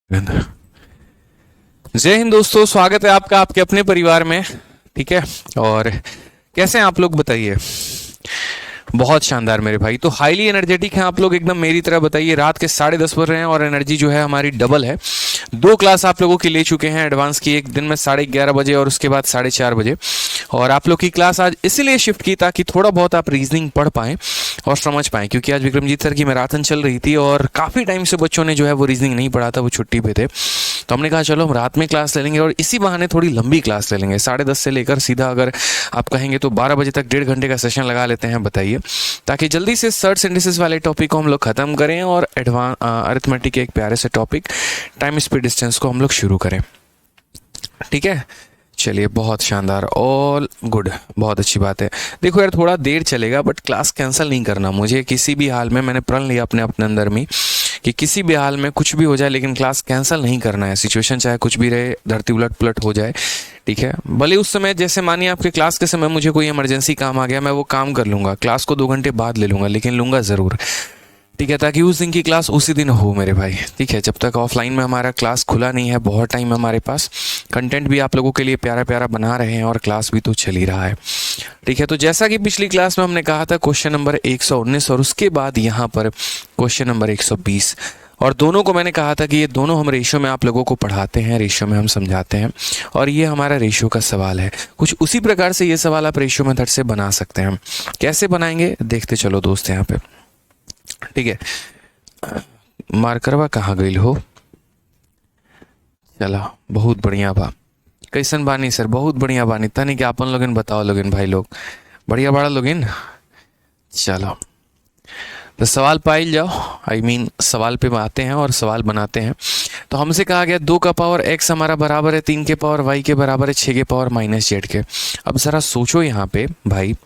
जय हिंद दोस्तों, स्वागत है आपका आपके अपने परिवार में। ठीक है, और कैसे हैं आप लोग बताइए। बहुत शानदार मेरे भाई, तो हाईली एनर्जेटिक हैं आप लोग एकदम मेरी तरह। बताइए, रात के 10:30 बज रहे हैं और एनर्जी जो है हमारी डबल है। 2 क्लास आप लोगों की ले चुके हैं एडवांस की, एक दिन में 11:30 बजे और उसके बाद 4:30 बजे। और आप लोग की क्लास आज इसीलिए शिफ्ट की ताकि थोड़ा बहुत आप रीजनिंग पढ़ पाएं और समझ पाएं, क्योंकि आज विक्रमजीत सर की मैराथन चल रही थी और काफ़ी टाइम से बच्चों ने जो है वो रीजनिंग नहीं पढ़ा था, वो छुट्टी पे थे। तो हमने कहा चलो हम रात में क्लास ले लेंगे और इसी बहाने थोड़ी लंबी क्लास ले लेंगे। 10:30 से लेकर सीधा अगर आप कहेंगे तो 12 बजे तक 1.5 घंटे का सेशन लगा लेते हैं। बताइए, ताकि जल्दी से सर्च सिंथेसिस वाले टॉपिक को हम लोग खत्म करें और एडवांस अरिथमेटिक के एक प्यारे से टॉपिक टाइम स्पीड डिस्टेंस को हम लोग शुरू करें। ठीक है, चलिए, बहुत शानदार, ऑल गुड, बहुत अच्छी बात है। देखो यार, थोड़ा देर चलेगा बट क्लास कैंसिल नहीं करना मुझे किसी भी हाल में। मैंने प्रण लिया अपने अपने अंदर में कि किसी भी हाल में कुछ भी हो जाए लेकिन क्लास कैंसिल नहीं करना है। सिचुएशन चाहे कुछ भी रहे, धरती उलट पुलट हो जाए, ठीक है। भले उस समय जैसे मानिए आपके क्लास के समय मुझे कोई इमरजेंसी काम आ गया, मैं वो काम कर लूँगा, क्लास को 2 घंटे बाद ले लूँगा, लेकिन लूँगा ज़रूर। ठीक है, ताकि उस दिन की क्लास उसी दिन हो मेरे भाई। ठीक है, जब तक ऑफलाइन में हमारा क्लास खुला नहीं है, बहुत टाइम है हमारे पास, कंटेंट भी आप लोगों के लिए प्यारा प्यारा बना रहे हैं और क्लास भी तो चल ही रहा है। ठीक है, तो जैसा कि पिछली क्लास में हमने कहा था, क्वेश्चन नंबर 119 और उसके बाद यहाँ पर क्वेश्चन नंबर 120, और दोनों को मैंने कहा था कि ये दोनों हम रेशियो में आप लोगों को पढ़ाते हैं, रेशियो में हम समझाते हैं, और ये हमारा रेशियो का सवाल है। कुछ उसी प्रकार से ये सवाल आप रेशियो मेथड से बना सकते हैं। कैसे बनाएंगे देखते चलो दोस्त यहाँ पे। ठीक है, मार्करवा कहाँ गई हो। चलो, बहुत बढ़िया बा, कैसन बानी सर, बहुत बढ़िया बानी। तनी कि अपन लोगिन बताओ, लोगिन भाई लोग बढ़िया बड़ा लोगिन। चलो, तो सवाल पाइल जाओ, सवाल पे आते हैं और सवाल बनाते हैं। तो हमसे कहा गया 2 का पावर x हमारा बराबर है 3 के पावर y के बराबर है 6 के पावर -z के। अब ज़रा सोचो यहाँ पे भाई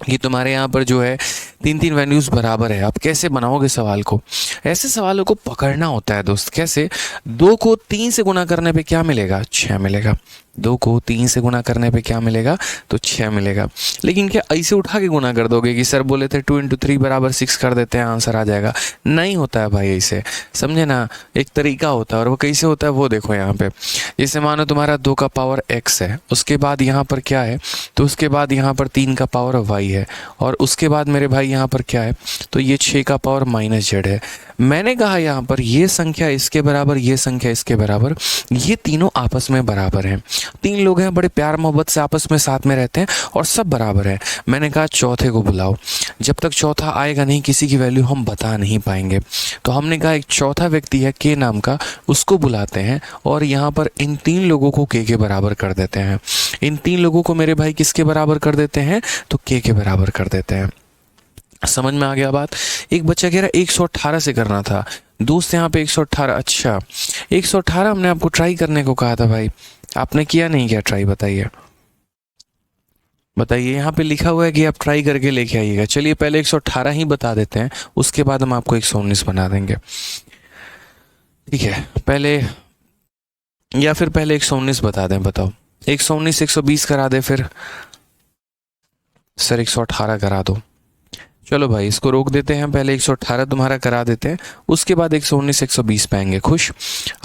कि तुम्हारे यहाँ पर जो है 3 वैल्यूज़ बराबर है। आप कैसे बनाओगे सवाल को? ऐसे सवालों को पकड़ना होता है दोस्त। कैसे? 2 को 3 से गुना करने पे क्या मिलेगा? 6 मिलेगा। 2 को 3 से गुना करने पे क्या मिलेगा? तो 6 मिलेगा। लेकिन क्या ऐसे उठा के गुना कर दोगे कि सर बोले थे 2 × 3 = 6 कर देते हैं, आंसर आ जाएगा? नहीं होता है भाई ऐसे, समझे ना। एक तरीका होता है, और वो कैसे होता है वो देखो यहाँ पे। जैसे मानो तुम्हारा 2 का पावर x है, उसके बाद यहाँ पर क्या है? तो उसके बाद यहाँ पर 3 का पावर y है, और उसके बाद मेरे भाई यहाँ पर क्या है? तो ये 6 का पावर -z है। मैंने कहा यहाँ पर ये संख्या इसके बराबर, ये संख्या इसके बराबर, ये तीनों आपस में बराबर हैं। 3 लोग हैं, बड़े प्यार मोहब्बत से आपस में साथ में रहते हैं और सब बराबर है। मैंने कहा चौथे को बुलाओ। जब तक चौथा आएगा नहीं, किसी की वैल्यू हम बता नहीं पाएंगे। तो हमने कहा एक चौथा व्यक्ति है के नाम का, उसको बुलाते हैं और यहाँ पर इन 3 लोगों को के बराबर कर देते हैं। इन 3 लोगों को मेरे भाई किसके बराबर कर देते हैं? तो के बराबर कर देते हैं। समझ में आ गया बात? एक बच्चा कह रहा है 118 से करना था दोस्त, यहाँ पे 118। अच्छा, 118 हमने आपको ट्राई करने को कहा था भाई, आपने किया नहीं क्या ट्राई? बताइए बताइए, यहाँ पे लिखा हुआ है कि आप ट्राई करके लेके आइएगा। चलिए पहले 118 ही बता देते हैं, उसके बाद हम आपको 119 बना देंगे। ठीक है, पहले, या फिर पहले 119 बता दें। बताओ, 119 120 करा दे, फिर सर 118 करा दो। चलो भाई, इसको रोक देते हैं, पहले 118 तुम्हारा करा देते हैं, उसके बाद 119 120 पाएंगे। खुश?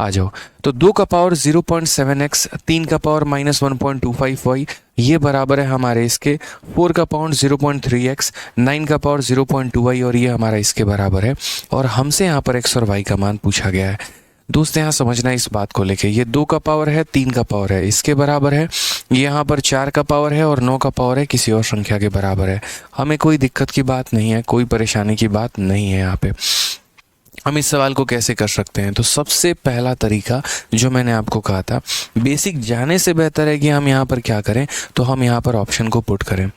आ जाओ। तो 2 का पावर 0.7x, 3 का पावर -1.25y, ये बराबर है हमारे इसके 4 का पावर 0.3x, 9 का पावर 0.2y, और ये हमारा इसके बराबर है। और हमसे यहाँ पर x और y का मान पूछा गया है। दोस्त यहाँ समझना इस बात को लेके, ये 2 का पावर है, 3 का पावर है, इसके बराबर है। यहाँ पर 4 का पावर है और 9 का पावर है, किसी और संख्या के बराबर है। हमें कोई दिक्कत की बात नहीं है, कोई परेशानी की बात नहीं है यहाँ पे। हम इस सवाल को कैसे कर सकते हैं? तो सबसे पहला तरीका जो मैंने आपको कहा था, बेसिक जाने से बेहतर है कि हम यहाँ पर क्या करें, तो हम यहाँ पर ऑप्शन को पुट करें।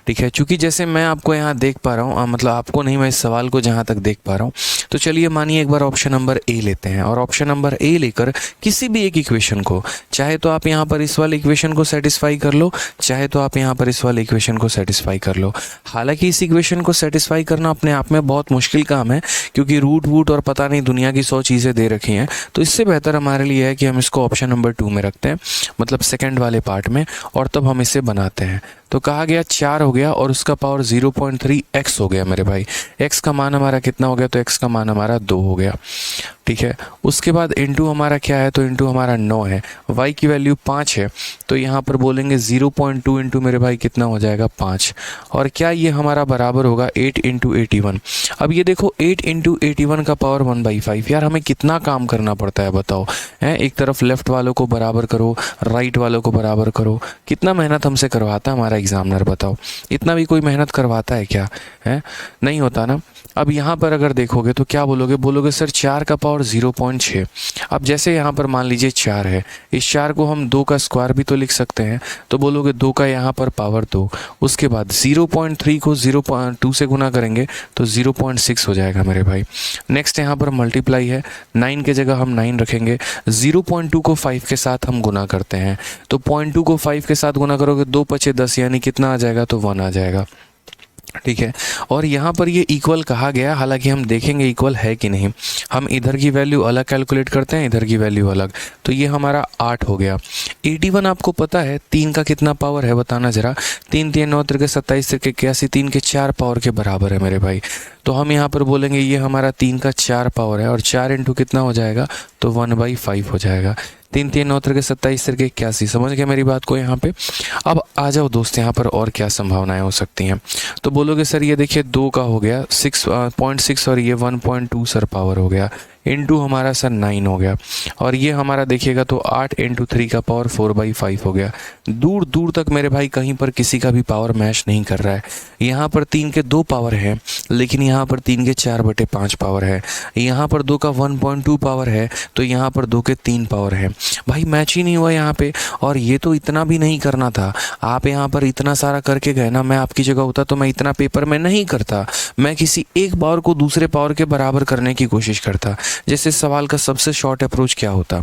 ठीक है, क्योंकि जैसे मैं आपको यहाँ देख पा रहा हूँ, मतलब आपको नहीं, मैं इस सवाल को जहाँ तक देख पा रहा हूँ, तो चलिए मानिए एक बार ऑप्शन नंबर ए लेते हैं, और ऑप्शन नंबर ए लेकर किसी भी एक इक्वेशन को, चाहे तो आप यहाँ पर इस वाले इक्वेशन को सेटिस्फाई कर लो, चाहे तो आप यहाँ पर इस वाले इक्वेशन को सेटिस्फाई कर लो। हालांकि इस इक्वेशन को सेटिस्फाई करना अपने आप में बहुत मुश्किल काम है, क्योंकि रूट वूट और पता नहीं दुनिया की 100 चीज़ें दे रखी हैं। तो इससे बेहतर हमारे लिए है कि हम इसको ऑप्शन नंबर 2 में रखते हैं, मतलब सेकंड वाले पार्ट में, और तब हम इसे बनाते हैं। तो कहा गया 4 हो गया और उसका पावर 0.3 x हो गया मेरे भाई। x का मान हमारा कितना हो गया, तो x का मान हमारा 2 हो गया, ठीक है। उसके बाद इंटू हमारा क्या है, तो इंटू हमारा 9 है, y की वैल्यू 5 है, तो यहाँ पर बोलेंगे 0.2 इंटू मेरे भाई कितना हो जाएगा 5, और क्या ये हमारा बराबर होगा 8 इंटू 81। अब ये देखो 8 इंटू 81 का पावर 1/5, यार हमें कितना काम करना पड़ता है बताओ, हैं। एक तरफ लेफ्ट वालों को बराबर करो, राइट वालों को बराबर करो, कितना मेहनत हमसे करवाता है हमारा एग्जामिनर, बताओ। इतना भी कोई मेहनत करवाता है क्या, है, नहीं होता ना। अब यहाँ पर अगर देखोगे तो क्या बोलोगे, बोलोगे सर 4 का पावर 0.6। अब जैसे यहाँ पर मान लीजिए 4 है, इस 4 को हम 2 का स्क्वायर भी तो लिख सकते हैं, तो बोलोगे 2 का यहाँ पर पावर 2, उसके बाद 0.3 को 0.2 से गुना करेंगे तो 0.6 हो जाएगा मेरे भाई। नेक्स्ट यहाँ पर मल्टीप्लाई है, 9 के जगह हम 9 रखेंगे, 0.2 को 5 के साथ हम गुना करते हैं, तो 0.2 को 5 के साथ गुना करोगे 2 पचे 10, यानी कितना आ जाएगा, तो 1 आ जाएगा, ठीक है। और यहाँ पर ये इक्वल कहा गया, हालांकि हम देखेंगे इक्वल है कि नहीं। हम इधर की वैल्यू अलग कैलकुलेट करते हैं, इधर की वैल्यू अलग, तो ये हमारा 8 हो गया। 81 आपको पता है 3 का कितना पावर है, बताना जरा। 3 3 9 3 27 3 81, 3 के 4 पावर के बराबर है मेरे भाई। तो हम यहाँ पर बोलेंगे ये हमारा 3 का 4 पावर है, और 4 इंटू कितना हो जाएगा, तो 1/5 हो जाएगा। 3 3 9 3 27 3 81, समझ गए मेरी बात को यहाँ पे। अब आ जाओ दोस्त, यहाँ पर और क्या संभावनाएं हो सकती हैं। तो बोलोगे सर ये देखिए 2 का हो गया 6.6, और ये 1.2 सर पावर हो गया, इंटू हमारा सर 9 हो गया, और ये हमारा देखिएगा तो 8 इंटू 3 का पावर 4/5 हो गया। दूर दूर तक मेरे भाई कहीं पर किसी का भी पावर मैच नहीं कर रहा है। यहाँ पर 3 के 2 पावर है, लेकिन यहाँ पर 3 के 4/5 पावर है, यहाँ पर 2 का 1.2 पावर है, तो यहाँ पर 2 के 3 पावर है। भाई मैच ही नहीं हुआ यहाँ पे। और ये तो इतना भी नहीं करना था, आप यहाँ पर इतना सारा करके गए ना, मैं आपकी जगह होता तो मैं इतना पेपर में नहीं करता, मैं किसी एक पावर को दूसरे पावर के बराबर करने की कोशिश करता। जैसे सवाल का सबसे शॉर्ट अप्रोच क्या होता,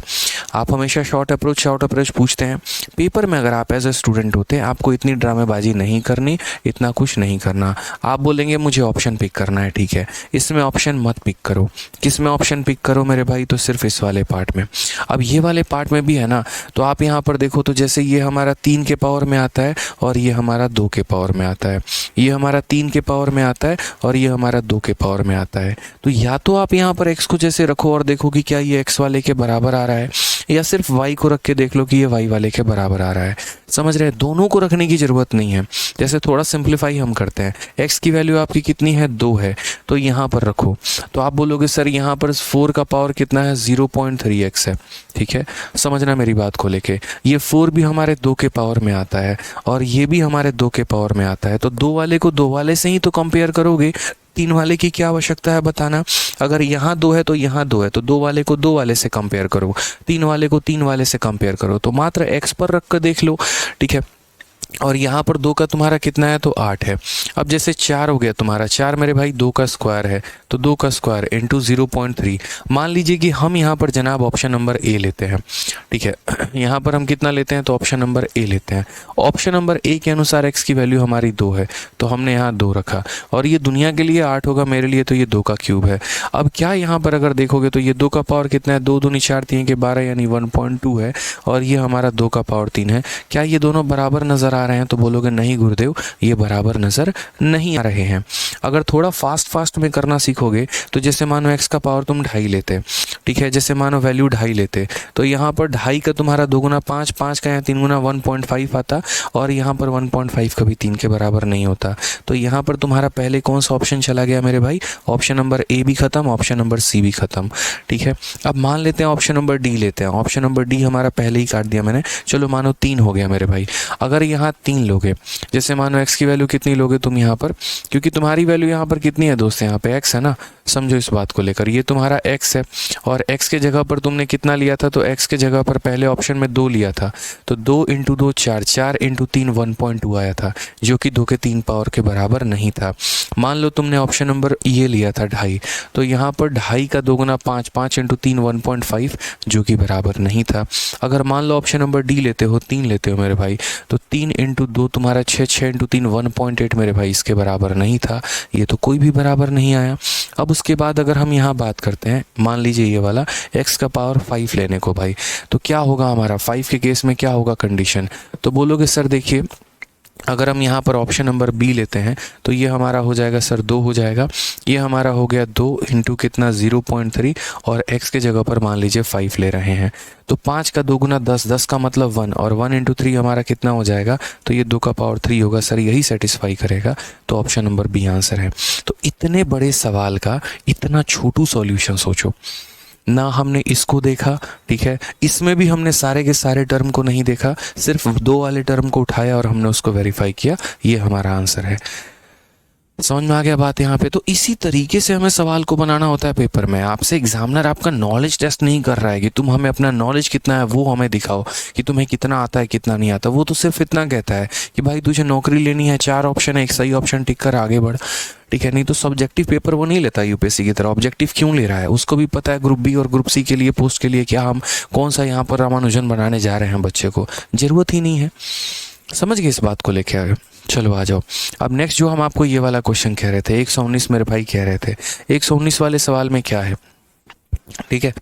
आप हमेशा शॉर्ट अप्रोच पूछते हैं पेपर में। अगर आप एज ए स्टूडेंट होते, आपको इतनी ड्रामेबाजी नहीं करनी, इतना कुछ नहीं करना। आप बोलेंगे मुझे ऑप्शन पिक करना है, ठीक है, इसमें ऑप्शन मत पिक करो। किस में ऑप्शन पिक करो मेरे भाई, तो सिर्फ इस वाले पार्ट में। अब ये वाले पार्ट में भी है ना, तो आप यहाँ पर देखो तो जैसे ये हमारा 3 के पावर में आता है, और ये हमारा 2 के पावर में आता है, ये हमारा 3 के पावर में आता है, और ये हमारा 2 के पावर में आता है। तो या तो आप यहाँ पर x को जैसे रखो और देखो कि क्या ये x वाले के बराबर आ रहा है, या सिर्फ y को रख के देख लो कि ये y वाले के बराबर आ रहा है। समझ रहे हैं, दोनों को रखने की ज़रूरत नहीं है। जैसे थोड़ा सिंप्लीफाई हम करते हैं, x की वैल्यू आपकी कितनी है, 2 है, तो यहाँ पर रखो, तो आप बोलोगे सर यहाँ पर 4 का पावर कितना है, 0.3x है, ठीक है। समझना मेरी बात को लेके, ये 4 भी हमारे 2 के पावर में आता है, और ये भी हमारे 2 के पावर में आता है, तो 2 वाले को 2 वाले से ही तो कंपेयर करोगे। 3 वाले की क्या आवश्यकता है बताना। अगर यहाँ 2 है तो यहाँ 2 है, तो 2 वाले को 2 वाले से कंपेयर करो, 3 वाले को 3 वाले से कंपेयर करो, तो मात्र x पर रख कर देख लो, ठीक है। और यहाँ पर 2 का तुम्हारा कितना है, तो 8 है। अब जैसे 4 हो गया तुम्हारा, 4 मेरे भाई 2 का स्क्वायर है, तो 2 का स्क्वायर इंटू 0.3। मान लीजिए कि हम यहाँ पर जनाब ऑप्शन नंबर ए लेते हैं, ठीक है। यहाँ पर हम कितना लेते हैं, तो ऑप्शन नंबर ए लेते हैं। ऑप्शन नंबर ए के अनुसार x की वैल्यू हमारी 2 है, तो हमने यहाँ 2 रखा, और ये दुनिया के लिए 8 होगा, मेरे लिए तो ये 2 का क्यूब है। अब क्या यहाँ पर अगर देखोगे तो ये 2 का पावर कितना है, 2 दूनी 4 3 के 12, यानी 1.2 है, और ये हमारा 2 का पावर 3 है। क्या ये दोनों बराबर नज़र आ रहे हैं, तो बोलोगे नहीं गुरुदेव, ये बराबर नज़र नहीं आ रहे हैं। अगर थोड़ा फास्ट में करना सीखोगे, तो जैसे मानो x का पावर तुम 2.5 लेते, ठीक है, जैसे मानो वैल्यू 2.5 लेते, तो यहाँ पर 2.5 का तुम्हारा 2 गुना 5, 5 का यहाँ 3 गुना 1.5 आता, और यहाँ पर 1.5 कभी 3 के बराबर नहीं होता। तो यहाँ पर तुम्हारा पहले कौन सा ऑप्शन चला गया मेरे भाई, ऑप्शन नंबर ए भी खत्म, ऑप्शन नंबर सी भी खत्म, ठीक है। अब मान लेते हैं ऑप्शन नंबर डी लेते हैं, ऑप्शन नंबर डी हमारा पहले ही काट दिया मैंने, चलो मानो 3 हो गया मेरे भाई। अगर यहाँ 3 लोगे, जैसे मानो x की वैल्यू कितनी लोगे तुम यहाँ पर, क्योंकि तुम्हारी वैल्यू यहाँ पर कितनी है दोस्त, यहाँ पे x है ना, समझो इस बात को लेकर, ये तुम्हारा x है, और x के जगह पर तुमने कितना लिया था, तो x के जगह पर पहले ऑप्शन में 2 लिया था, तो 2 इंटू 2 4, 4 इंटू 3 1.2 आया था, जो कि 2 के 3 पावर के बराबर नहीं था। मान लो तुमने ऑप्शन नंबर ये लिया था 2.5, तो यहाँ पर 2.5 का 2 गुना 5, 5 इंटू 3 1.5, जो कि बराबर नहीं था। अगर मान लो ऑप्शन नंबर डी लेते हो, 3 लेते हो मेरे भाई, तो 3 इंटू 2 तुम्हारा 6, 6 इंटू 3 1.8 मेरे भाई, इसके बराबर नहीं था, ये तो कोई भी बराबर नहीं आया। अब उसके बाद अगर हम यहाँ बात करते हैं, मान लीजिए ये वाला x का पावर 5 लेने को भाई, तो क्या होगा हमारा 5 के केस में क्या होगा कंडीशन, तो बोलोगे सर देखिए अगर हम यहाँ पर ऑप्शन नंबर बी लेते हैं तो ये हमारा हो जाएगा सर 2 हो जाएगा। ये हमारा हो गया 2 इंटू कितना 0.3 और x के जगह पर मान लीजिए 5 ले रहे हैं तो 5 का 2 गुना 10, 10 का मतलब 1 और 1 इंटू 3 हमारा कितना हो जाएगा, तो ये 2 का पावर 3 होगा सर, यही सेटिस्फाई करेगा। तो ऑप्शन नंबर बी आंसर है। तो इतने बड़े सवाल का इतना छोटू सॉल्यूशन सोचो ना, हमने इसको देखा, ठीक है, इसमें भी हमने सारे के सारे टर्म को नहीं देखा, सिर्फ 2 वाले टर्म को उठाया और हमने उसको वेरीफाई किया, ये हमारा आंसर है। समझ में आ गया बात यहाँ पे। तो इसी तरीके से हमें सवाल को बनाना होता है पेपर में। आपसे एग्जामिनर आपका नॉलेज टेस्ट नहीं कर रहा है कि तुम हमें अपना नॉलेज कितना है वो हमें दिखाओ, कि तुम्हें कितना आता है कितना नहीं आता। वो तो सिर्फ इतना कहता है कि भाई तुझे नौकरी लेनी है, 4 ऑप्शन है, एक सही ऑप्शन टिक कर आगे बढ़, ठीक है। नहीं तो सब्जेक्टिव पेपर वो नहीं लेता यूपीएससी की तरह। ऑब्जेक्टिव क्यों ले रहा है, उसको भी पता है ग्रुप बी और ग्रुप सी के लिए पोस्ट के लिए क्या हम कौन सा यहाँ पर रामानुजन बनाने जा रहे हैं बच्चे को, जरूरत ही नहीं है। समझ गए इस बात को लेके आगे। चलो आ जाओ। अब नेक्स्ट जो हम आपको ये वाला क्वेश्चन कह रहे थे 119 मेरे भाई कह रहे थे, 119 वाले सवाल में क्या है, ठीक है,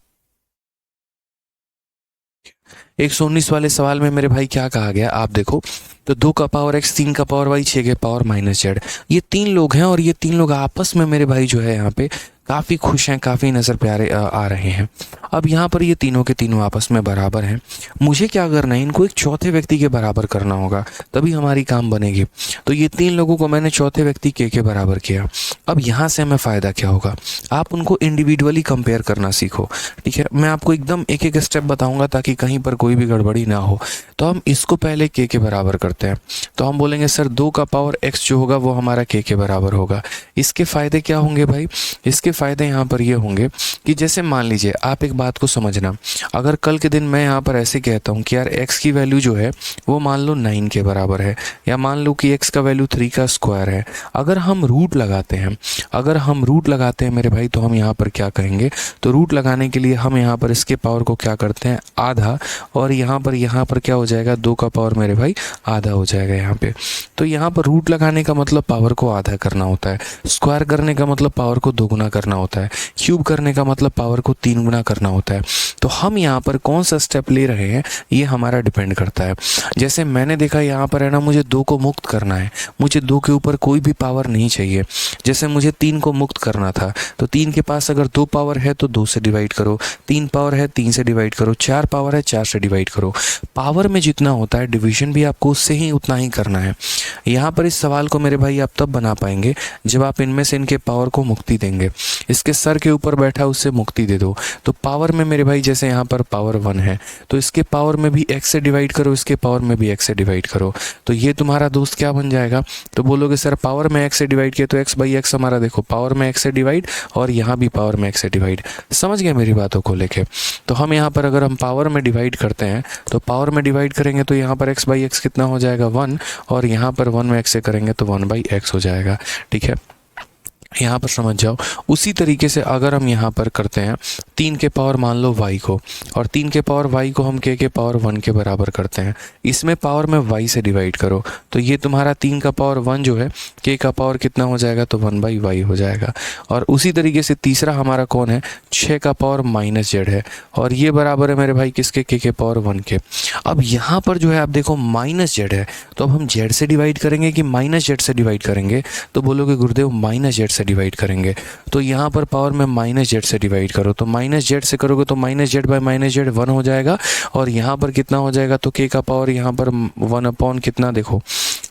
119 वाले सवाल में मेरे भाई क्या कहा गया आप देखो। तो 2 का पावर x, 3 का पावर y, 6 के पावर माइनस जेड, ये 3 लोग हैं और ये 3 लोग आपस में मेरे भाई जो है यहाँ पे काफ़ी खुश हैं, काफ़ी नज़र प्यारे आ रहे हैं। अब यहाँ पर ये तीनों के तीनों आपस में बराबर हैं। मुझे क्या करना है, इनको एक चौथे व्यक्ति के बराबर करना होगा, तभी हमारी काम बनेगी। तो ये 3 लोगों को मैंने चौथे व्यक्ति के बराबर किया। अब यहाँ से हमें फ़ायदा क्या होगा, आप उनको इंडिविजुअली कंपेयर करना सीखो, ठीक है। मैं आपको एकदम एक एक स्टेप बताऊँगा ताकि कहीं पर कोई भी गड़बड़ी ना हो। तो हम इसको पहले के बराबर करते हैं। तो हम बोलेंगे सर 2 का पावर x जो होगा वो हमारा के बराबर होगा। इसके फ़ायदे क्या होंगे भाई, इसके फ़ायदे यहाँ पर ये होंगे कि जैसे मान लीजिए आप एक बात को समझना, अगर कल के दिन मैं यहाँ पर ऐसे कहता हूँ कि यार x की वैल्यू जो है वो मान लो 9 के बराबर है, या मान लो कि x का वैल्यू 3 का स्क्वायर है, अगर हम रूट लगाते हैं, अगर हम रूट लगाते हैं मेरे भाई, तो हम यहाँ पर क्या कहेंगे, तो रूट लगाने के लिए हम यहाँ पर इसके पावर को क्या करते हैं आधा, और यहाँ पर क्या हो जाएगा 2 का पावर मेरे भाई आधा हो जाएगा यहाँ पे। तो यहाँ पर रूट लगाने का मतलब पावर को आधा करना होता है, स्क्वायर करने का मतलब पावर को 2 गुना करना होता है, क्यूब करने का मतलब पावर को 3 गुना करना होता है। तो हम यहाँ पर कौन सा स्टेप ले रहे हैं ये हमारा डिपेंड करता है। जैसे मैंने देखा यहाँ पर है ना, मुझे 2 को मुक्त करना है, मुझे 2 के ऊपर कोई भी पावर नहीं चाहिए। जैसे मुझे 3 को मुक्त करना था, तो 3 के पास अगर 2 पावर है तो 2 से डिवाइड करो, 3 पावर है 3 से डिवाइड करो, 4 पावर है 4 से डिवाइड करो। पावर में जितना होता है डिवीजन भी आपको उससे ही उतना ही करना है। यहाँ पर इस सवाल को मेरे भाई आप तब बना पाएंगे जब आप इनमें से इनके पावर को मुक्ति देंगे। इसके सर के ऊपर बैठा उससे मुक्ति दे दो। तो पावर में मेरे भाई जैसे यहाँ पर पावर 1 है तो इसके पावर में भी x से डिवाइड करो, इसके पावर में भी x से डिवाइड करो, तो ये तुम्हारा दोस्त क्या बन जाएगा। तो बोलोगे सर पावर में x से डिवाइड किया तो x बाई x हमारा देखो पावर में x से डिवाइड और यहाँ भी पावर में x से डिवाइड। समझ गए मेरी बातों को लेके। तो हम यहाँ पर अगर हम पावर में डिवाइड करते हैं तो पावर में डिवाइड करेंगे तो यहाँ पर x बाई x कितना हो जाएगा 1, और यहाँ पर 1 में x से करेंगे तो 1 बाई x हो जाएगा, ठीक है। यहाँ पर समझ जाओ। उसी तरीके से अगर हम यहाँ पर करते हैं 3 के पावर मान लो y को, और 3 के पावर y को हम के पावर 1 के बराबर करते हैं, इसमें पावर में y से डिवाइड करो, तो ये तुम्हारा 3 का पावर 1 जो है k का पावर कितना हो जाएगा, तो 1 बाई y हो जाएगा। और उसी तरीके से तीसरा हमारा कौन है, 6 का पावर माइनस जेड है, और ये बराबर है मेरे भाई किसके, के पावर 1 के। अब यहाँ पर जो है आप देखो माइनस जेड है, तो अब हम जेड से डिवाइड करेंगे कि माइनस जेड से डिवाइड करेंगे, तो बोलोगे गुरुदेव माइनस जेड से डिवाइड करेंगे। तो यहाँ पर पावर में माइनस जेड से डिवाइड करो, तो माइनस जेड से करोगे तो minus Z by minus Z 1 हो जाएगा, और यहाँ पर कितना हो जाएगा, तो के का पावर यहाँ पर 1 अपॉन कितना देखो,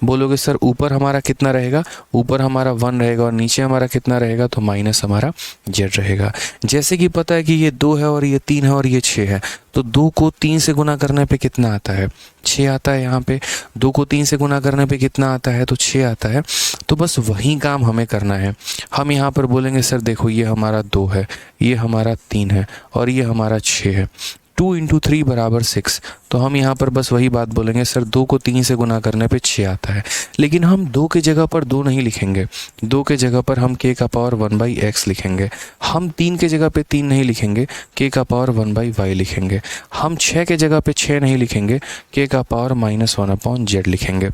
बोलोगे सर ऊपर हमारा कितना रहेगा, ऊपर हमारा 1 रहेगा और नीचे हमारा कितना रहेगा, तो माइनस हमारा जेड रहेगा। जैसे कि पता है कि ये 2 है और ये 3 है और ये 6 है, तो 2 को 3 से गुना करने पे कितना आता है, 6 आता है। यहाँ पे 2 को 3 से गुना करने पे कितना आता है, तो 6 आता है। तो बस वही काम हमें करना है। हम यहाँ पर बोलेंगे सर देखो ये हमारा 2 है, ये हमारा 3 है और ये हमारा 6 है, 2 इंटू 3 बराबर 6। तो हम यहाँ पर बस वही बात बोलेंगे सर 2 को 3 से गुना करने पे 6 आता है, लेकिन हम 2 के जगह पर 2 नहीं लिखेंगे, 2 के जगह पर हम के का पावर 1 बाई एक्स लिखेंगे। हम 3 के जगह पे 3 नहीं लिखेंगे, के का पावर 1 बाई वाई लिखेंगे। हम 6 के जगह पे 6 नहीं लिखेंगे, के का पावर -1 अपॉन जेड लिखेंगे।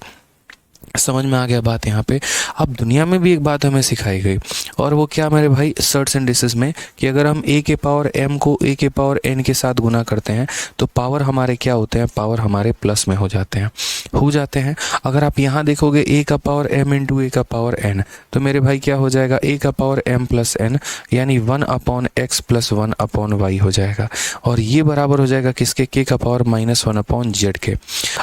समझ में आ गया बात यहाँ पे। अब दुनिया में भी एक बात हमें सिखाई गई, और वो क्या मेरे भाई, सर्ट्स एंड डिसेस में, कि अगर हम a के पावर m को a के पावर n के साथ गुना करते हैं तो पावर हमारे क्या होते हैं, पावर हमारे प्लस में हो जाते हैं। अगर आप यहाँ देखोगे a का पावर m इंटू a का पावर n, तो मेरे भाई क्या हो जाएगा, a का पावर m प्लस n, यानी 1/x प्लस 1/y हो जाएगा। और ये बराबर हो जाएगा किसके, k का पावर -1/z के।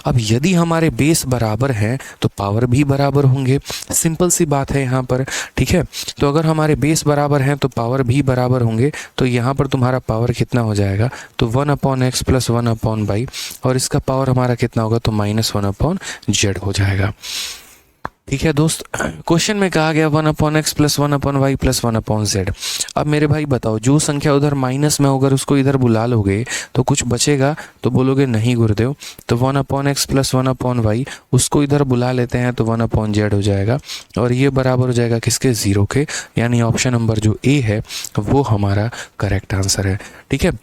अब यदि हमारे बेस बराबर हैं तो पावर भी बराबर होंगे, सिंपल सी बात है यहाँ पर, ठीक है। तो अगर हमारे बेस बराबर हैं तो पावर भी बराबर होंगे, तो यहाँ पर तुम्हारा पावर कितना हो जाएगा, तो 1/x प्लस 1/y, और इसका पावर हमारा कितना होगा, तो -1/z हो जाएगा। ठीक है दोस्त, क्वेश्चन में कहा गया 1/x plus 1/y plus 1/z। अब मेरे भाई बताओ, जो संख्या उधर माइनस में होगा उसको इधर बुला लोगे तो कुछ बचेगा, तो बोलोगे नहीं गुरुदेव, तो 1/x प्लस 1/y उसको इधर बुला लेते हैं तो 1/z हो जाएगा, और ये बराबर हो जाएगा किसके, 0 के। यानी ऑप्शन नंबर जो ए है वो हमारा करेक्ट आंसर है। ठीक है,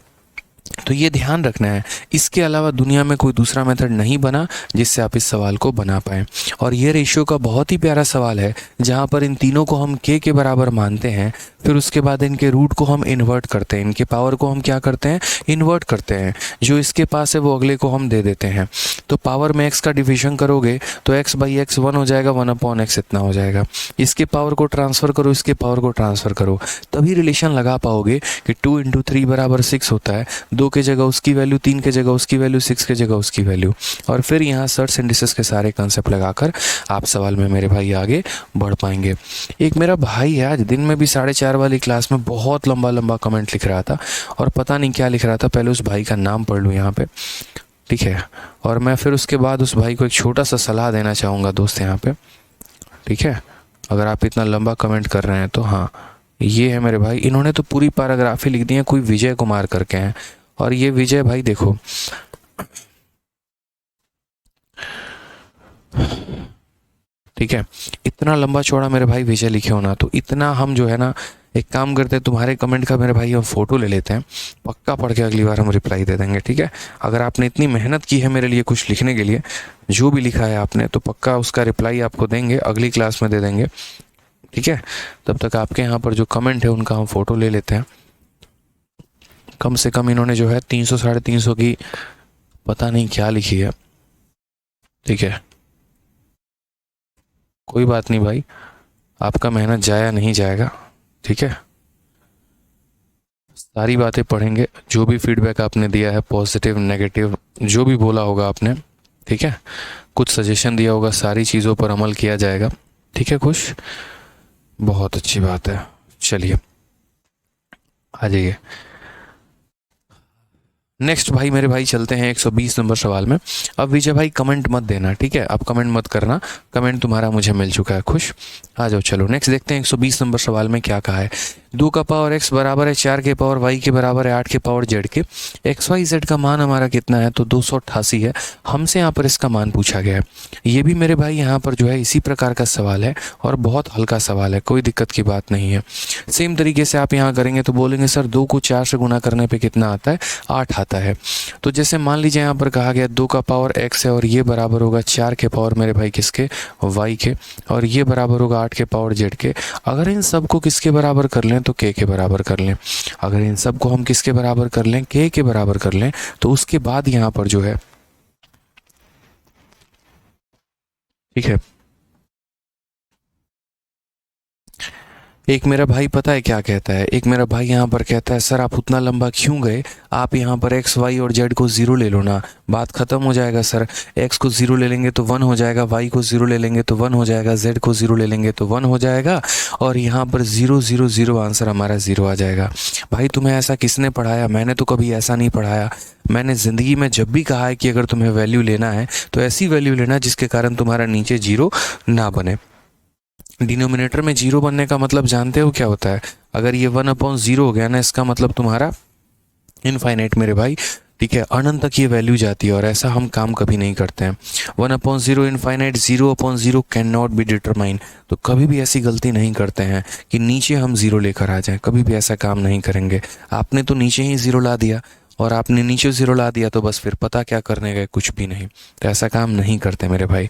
तो ये ध्यान रखना है। इसके अलावा दुनिया में कोई दूसरा मेथड नहीं बना जिससे आप इस सवाल को बना पाएँ। और ये रेशियो का बहुत ही प्यारा सवाल है, जहाँ पर इन तीनों को हम k के बराबर मानते हैं, फिर उसके बाद इनके रूट को हम इन्वर्ट करते हैं, इनके पावर को हम क्या करते हैं, इन्वर्ट करते हैं। जो इसके पास है वो अगले को हम दे देते हैं। तो पावर में x का डिविजन करोगे तो x बाई एक्स 1 हो जाएगा, 1/x इतना हो जाएगा। इसके पावर को ट्रांसफ़र करो, इसके पावर को ट्रांसफ़र करो, तभी रिलेशन लगा पाओगे कि 2 इंटू 3 बराबर 6 होता है। 2 के जगह उसकी वैल्यू, 3 के जगह उसकी वैल्यू, 6 के जगह उसकी वैल्यू, और फिर यहाँ सर्ट्स एंड डिसेस के सारे कंसेप्ट लगाकर आप सवाल में मेरे भाई आगे बढ़ पाएंगे। एक मेरा भाई है, आज दिन में भी 4:30 वाली क्लास में बहुत लंबा लंबा कमेंट लिख रहा था, और पता नहीं क्या लिख रहा था। पहले उस भाई का नाम पढ़ लूँ यहाँ पे, ठीक है, और मैं फिर उसके बाद उस भाई को एक छोटा सा सलाह देना चाहूँगा दोस्त यहाँ पे, ठीक है। अगर आप इतना लंबा कमेंट कर रहे हैं तो हाँ, ये है मेरे भाई, इन्होंने तो पूरी पैराग्राफ ही लिख दी है, कोई विजय कुमार करके हैं, और ये विजय भाई देखो, ठीक है, इतना लंबा चौड़ा मेरे भाई विजय लिखे हो ना, तो इतना हम जो है ना, एक काम करते हैं, तुम्हारे कमेंट का मेरे भाई हम फ़ोटो ले लेते हैं, पक्का पढ़ के अगली बार हम रिप्लाई दे देंगे, ठीक है। अगर आपने इतनी मेहनत की है मेरे लिए कुछ लिखने के लिए, जो भी लिखा है आपने, तो पक्का उसका रिप्लाई आपको देंगे, अगली क्लास में दे देंगे, ठीक है। तब तक आपके यहाँ पर जो कमेंट है उनका हम फ़ोटो ले लेते हैं। कम से कम इन्होंने जो है 300 350 की पता नहीं क्या लिखी है, ठीक है। कोई बात नहीं भाई, आपका मेहनत जाया नहीं जाएगा, ठीक है। सारी बातें पढ़ेंगे, जो भी फीडबैक आपने दिया है, पॉजिटिव नेगेटिव जो भी बोला होगा आपने, ठीक है, कुछ सजेशन दिया होगा, सारी चीज़ों पर अमल किया जाएगा, ठीक है। खुश, बहुत अच्छी बात है। चलिए आ जाइए नेक्स्ट भाई, मेरे भाई चलते हैं 120 नंबर सवाल में। अब विजय भाई कमेंट मत देना, ठीक है, आप कमेंट मत करना, कमेंट तुम्हारा मुझे मिल चुका है। खुश, आ जाओ, चलो नेक्स्ट देखते हैं 120 नंबर सवाल में क्या कहा है। 2 का पावर x बराबर है 4 के पावर y के बराबर है 8 के पावर z के। एक्स वाई जेड का मान हमारा कितना है, तो 288 है। हमसे यहाँ पर इसका मान पूछा गया है। ये भी मेरे भाई यहाँ पर जो है इसी प्रकार का सवाल है, और बहुत हल्का सवाल है, कोई दिक्कत की बात नहीं है। सेम तरीके से आप यहाँ करेंगे तो बोलेंगे सर 2 को 4 से गुना करने पे कितना आता है, 8 आता है। तो जैसे मान लीजिए यहाँ पर कहा गया 2 का पावर x है, और ये बराबर होगा 4 के पावर मेरे भाई किसके, y के, और ये बराबर होगा 8 के पावर z के। अगर इन सब को किसके बराबर कर लें, तो k के बराबर कर लें। अगर इन सब को हम किसके बराबर कर लें, k के बराबर कर लें, तो उसके बाद यहाँ पर जो है, ठीक है, एक मेरा भाई पता है क्या कहता है, एक मेरा भाई यहाँ पर कहता है सर आप उतना लंबा क्यों गए, आप यहाँ पर x y और z को 0 ले लो ना, बात खत्म हो जाएगा सर। x को 0 ले लेंगे तो 1 हो जाएगा, y को 0 ले लेंगे तो 1 हो जाएगा, z को 0 ले लेंगे तो 1 हो जाएगा, और यहाँ पर 0 0 0 आंसर हमारा 0 आ जाएगा। भाई तुम्हें ऐसा किसने पढ़ाया, मैंने तो कभी ऐसा नहीं पढ़ाया। मैंने ज़िंदगी में जब भी कहा है कि अगर तुम्हें वैल्यू लेना है तो ऐसी वैल्यू लेना जिसके कारण तुम्हारा नीचे 0 ना बने। डिनोमिनेटर में 0 बनने का मतलब जानते हो क्या होता है, अगर ये 1/0 हो गया ना, इसका मतलब तुम्हारा इनफाइनाइट मेरे भाई, ठीक है, अनंत तक ये वैल्यू जाती है, और ऐसा हम काम कभी नहीं करते हैं। 1/0 infinite, 0/0 can not be determine. तो कभी भी ऐसी गलती नहीं करते हैं कि नीचे हम 0 लेकर आ जाएं, कभी भी ऐसा काम नहीं करेंगे। आपने तो नीचे ही 0 ला दिया, और आपने नीचे 0 ला दिया तो बस फिर पता क्या करने गए, कुछ भी नहीं। तो ऐसा काम नहीं करते मेरे भाई।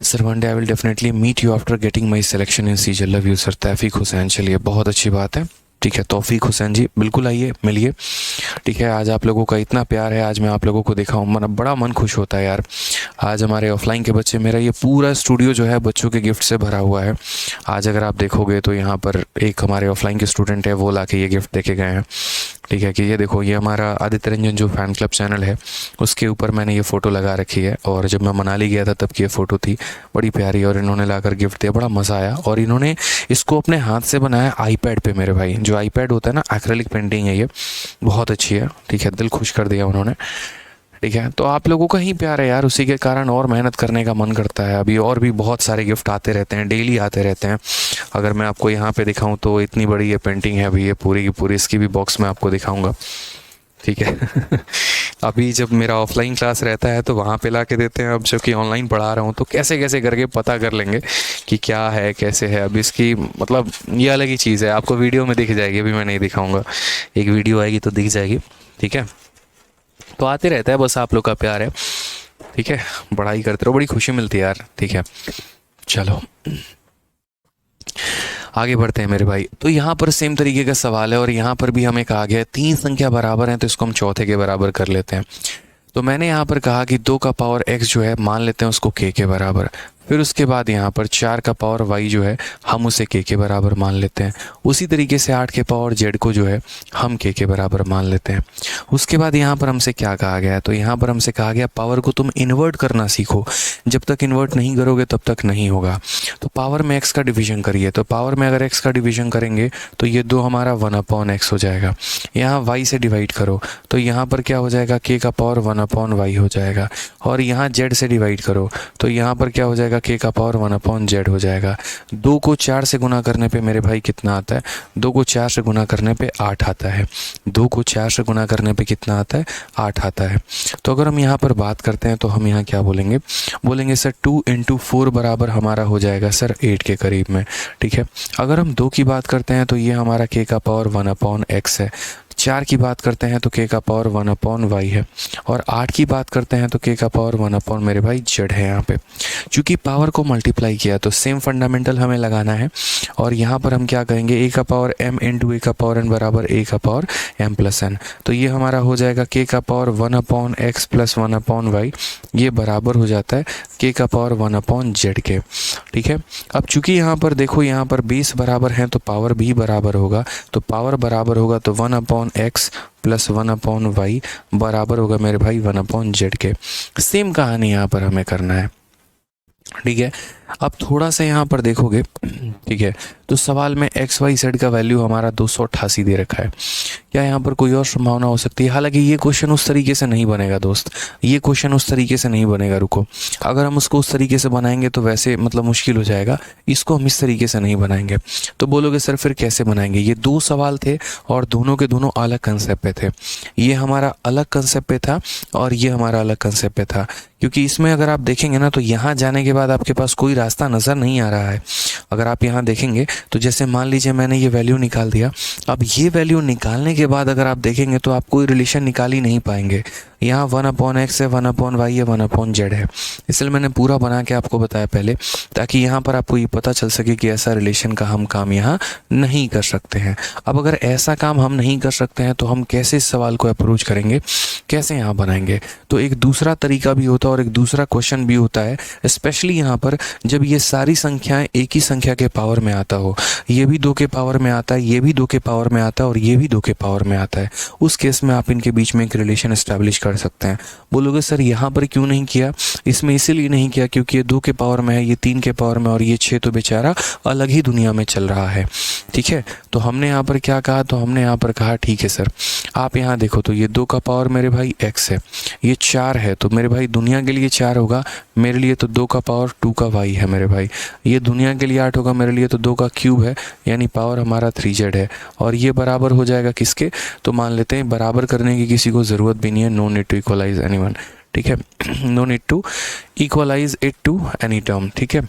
Sir one day I will definitely meet you after getting my selection in सीजर, love you sir, Taufiq Hussain. चलिए बहुत अच्छी बात है, ठीक है तौफीक हुसैन जी, बिल्कुल आइए मिलिए। ठीक है, आज आप लोगों का इतना प्यार है, आज मैं आप लोगों को देखा हूँ, मन बड़ा मन खुश होता है यार। आज हमारे ऑफलाइन के बच्चे, मेरा ये पूरा स्टूडियो जो है बच्चों के गिफ्ट से भरा हुआ है। आज अगर आप देखोगे तो यहाँ पर एक हमारे ऑफलाइन के स्टूडेंट है, वो ला के ये गिफ्ट दे के गए हैं। ठीक है कि ये देखो, ये हमारा आदित्य रंजन जो फ़ैन क्लब चैनल है उसके ऊपर मैंने ये फ़ोटो लगा रखी है, और जब मैं मनाली गया था तब की ये फ़ोटो थी, बड़ी प्यारी, और इन्होंने लाकर गिफ्ट दिया, बड़ा मज़ा आया। और इन्होंने इसको अपने हाथ से बनाया आईपैड पे मेरे भाई, जो आईपैड होता है ना, एक्रेलिक पेंटिंग है ये, बहुत अच्छी है। ठीक है, दिल खुश कर दिया उन्होंने। ठीक है, तो आप लोगों का ही प्यार है यार, उसी के कारण और मेहनत करने का मन करता है। अभी और भी बहुत सारे गिफ्ट आते रहते हैं, डेली आते रहते हैं। अगर मैं आपको यहाँ पे दिखाऊं तो इतनी बड़ी ये पेंटिंग है अभी, ये पूरी की पूरी, इसकी भी बॉक्स मैं आपको दिखाऊंगा। ठीक है अभी जब मेरा ऑफलाइन क्लास रहता है तो वहाँ पे ला के देते हैं, अब जबकि ऑनलाइन पढ़ा रहा हूँ तो कैसे कैसे करके पता कर लेंगे कि क्या है कैसे है। अब इसकी मतलब ये अलग ही चीज़ है, आपको वीडियो में दिख जाएगी, अभी मैं नहीं दिखाऊंगा, एक वीडियो आएगी तो दिख जाएगी। ठीक है, तो आते रहता है, बस आप लोग का प्यार है। ठीक है, पढ़ाई करते रहो, बड़ी खुशी मिलती है यार। ठीक है, चलो आगे बढ़ते हैं मेरे भाई। तो यहाँ पर सेम तरीके का सवाल है, और यहाँ पर भी हमें कहा गया है तीन संख्या बराबर हैं तो इसको हम चौथे के बराबर कर लेते हैं। तो मैंने यहाँ पर कहा कि 2 का पावर x जो है मान लेते हैं उसको k के बराबर। फिर उसके बाद यहाँ पर 4 का पावर y जो है हम उसे k के बराबर मान लेते हैं। उसी तरीके से 8 के पावर z को जो है हम k के बराबर मान लेते हैं। उसके बाद यहाँ पर हमसे क्या कहा गया है, तो यहाँ पर हमसे कहा गया पावर को तुम इन्वर्ट करना सीखो, जब तक इन्वर्ट नहीं करोगे तब तक नहीं होगा। तो पावर में x का डिवीजन करिए, तो पावर में अगर x का डिवीजन करेंगे तो ये 2 हमारा 1/x हो जाएगा। यहाँ y से डिवाइड करो तो यहाँ पर क्या हो जाएगा, k का पावर 1/y हो जाएगा। और यहाँ z से डिवाइड करो तो यहाँ पर क्या हो जाएगा, k का पावर 1/z हो जाएगा। 2 को 4 से गुना करने पे मेरे भाई कितना आता है, 2 को 4 से गुना करने पे 8 आता है। 2 को 4 से गुना करने पे कितना आता है, 8 आता है। तो अगर हम यहाँ पर बात करते हैं तो हम यहाँ क्या बोलेंगे, बोलेंगे सर 2 × 4 बराबर हमारा हो जाएगा सर 8 के करीब में। ठीक है, अगर हम 2 की बात करते हैं तो ये हमारा k का पावर 1/x है। 4 की बात करते हैं तो k का पावर 1/y है। और 8 की बात करते हैं तो k का पावर 1/ मेरे भाई z है। यहाँ पे चूंकि पावर को मल्टीप्लाई किया तो सेम फंडामेंटल हमें लगाना है, और यहाँ पर हम क्या करेंगे, a का पावर m × a का पावर n बराबर a का पावर m + n। तो ये हमारा हो जाएगा k का पावर 1/x + 1/y, ये बराबर हो जाता है k का पावर 1/z के। ठीक है, अब चूंकि यहाँ पर देखो, यहाँ पर बेस बराबर है तो पावर भी बराबर होगा, तो पावर बराबर होगा तो 1/x + 1/y बराबर होगा मेरे भाई 1/z के। सेम कहानी यहाँ पर हमें करना है। ठीक है, अब थोड़ा सा यहाँ पर देखोगे, ठीक है, तो सवाल में x y z का वैल्यू हमारा 288 दे रखा है। क्या यहाँ पर कोई और संभावना हो सकती है? हालांकि ये क्वेश्चन उस तरीके से नहीं बनेगा दोस्त, ये क्वेश्चन उस तरीके से नहीं बनेगा। रुको, अगर हम उसको उस तरीके से बनाएंगे तो वैसे मतलब मुश्किल हो जाएगा, इसको हम इस तरीके से नहीं बनाएंगे। तो बोलोगे सर फिर कैसे बनाएंगे? ये 2 सवाल थे और दोनों के दोनों अलग कंसेप्ट पे थे। ये हमारा अलग कंसेप्ट पे था और ये हमारा अलग कंसेप्ट पे था, क्योंकि इसमें अगर आप देखेंगे ना तो यहाँ जाने के बाद आपके पास कोई रास्ता नज़र नहीं आ रहा है। अगर आप यहाँ देखेंगे तो जैसे मान लीजिए मैंने ये वैल्यू निकाल दिया, अब ये वैल्यू निकालने के बाद अगर आप देखेंगे तो आप कोई रिलेशन निकाल ही नहीं पाएंगे। यहाँ 1/x है, 1/y है, 1/z है, इसलिए मैंने पूरा बना के आपको बताया पहले, ताकि यहाँ पर आपको ये पता चल सके कि ऐसा रिलेशन का हम काम यहाँ नहीं कर सकते हैं। अब अगर ऐसा काम हम नहीं कर सकते हैं तो हम कैसे इस सवाल को अप्रोच करेंगे, कैसे यहाँ बनाएंगे? तो एक दूसरा तरीका भी होता है और एक दूसरा क्वेश्चन भी होता है, स्पेशली यहाँ पर जब ये सारी संख्याएं एक ही संख्या के पावर में आता हो, ये भी 2 के पावर में आता है, ये भी 2 के पावर में आता है और ये भी 2 के पावर में आता है, उस केस में आप इनके बीच में एक रिलेशन एस्टैब्लिश कर सकते हैं। बोलोगे सर यहाँ पर क्यों नहीं किया? इसमें इसीलिए नहीं किया क्योंकि ये 2 के पावर में है, ये 3 के पावर में, और ये 6 तो बेचारा अलग ही दुनिया में चल रहा है। ठीक है, तो हमने यहाँ पर क्या कहा, तो हमने यहाँ पर कहा ठीक है सर, आप यहाँ देखो तो ये 2 का पावर मेरे भाई x है, ये 4 है, तो मेरे भाई दुनिया के लिए 4 होगा, मेरे लिए तो 2 का पावर 2 का y है मेरे भाई, ये दुनिया के लिए 8 होगा, मेरे लिए तो 2 का क्यूब है, यानी पावर हमारा 3z है। और ये बराबर हो जाएगा किसके? तो मान लेते हैं बराबर करने की किसी को ज़रूरत भी नहीं है, no need to equalize anyone. ठीक है, no need to equalize it to any term. ठीक है,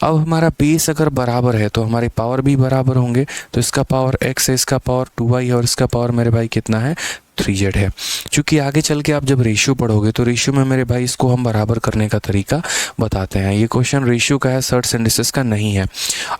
अब हमारा बेस अगर बराबर है तो हमारे पावर भी बराबर होंगे, तो इसका पावर x है, इसका पावर 2y है और इसका पावर मेरे भाई कितना है 3z है। चूंकि आगे चल के आप जब रेशियो पढ़ोगे तो रेशियो में मेरे भाई इसको हम बराबर करने का तरीका बताते हैं। ये क्वेश्चन रेशियो का है, सर्ट सिंथेसिस का नहीं है।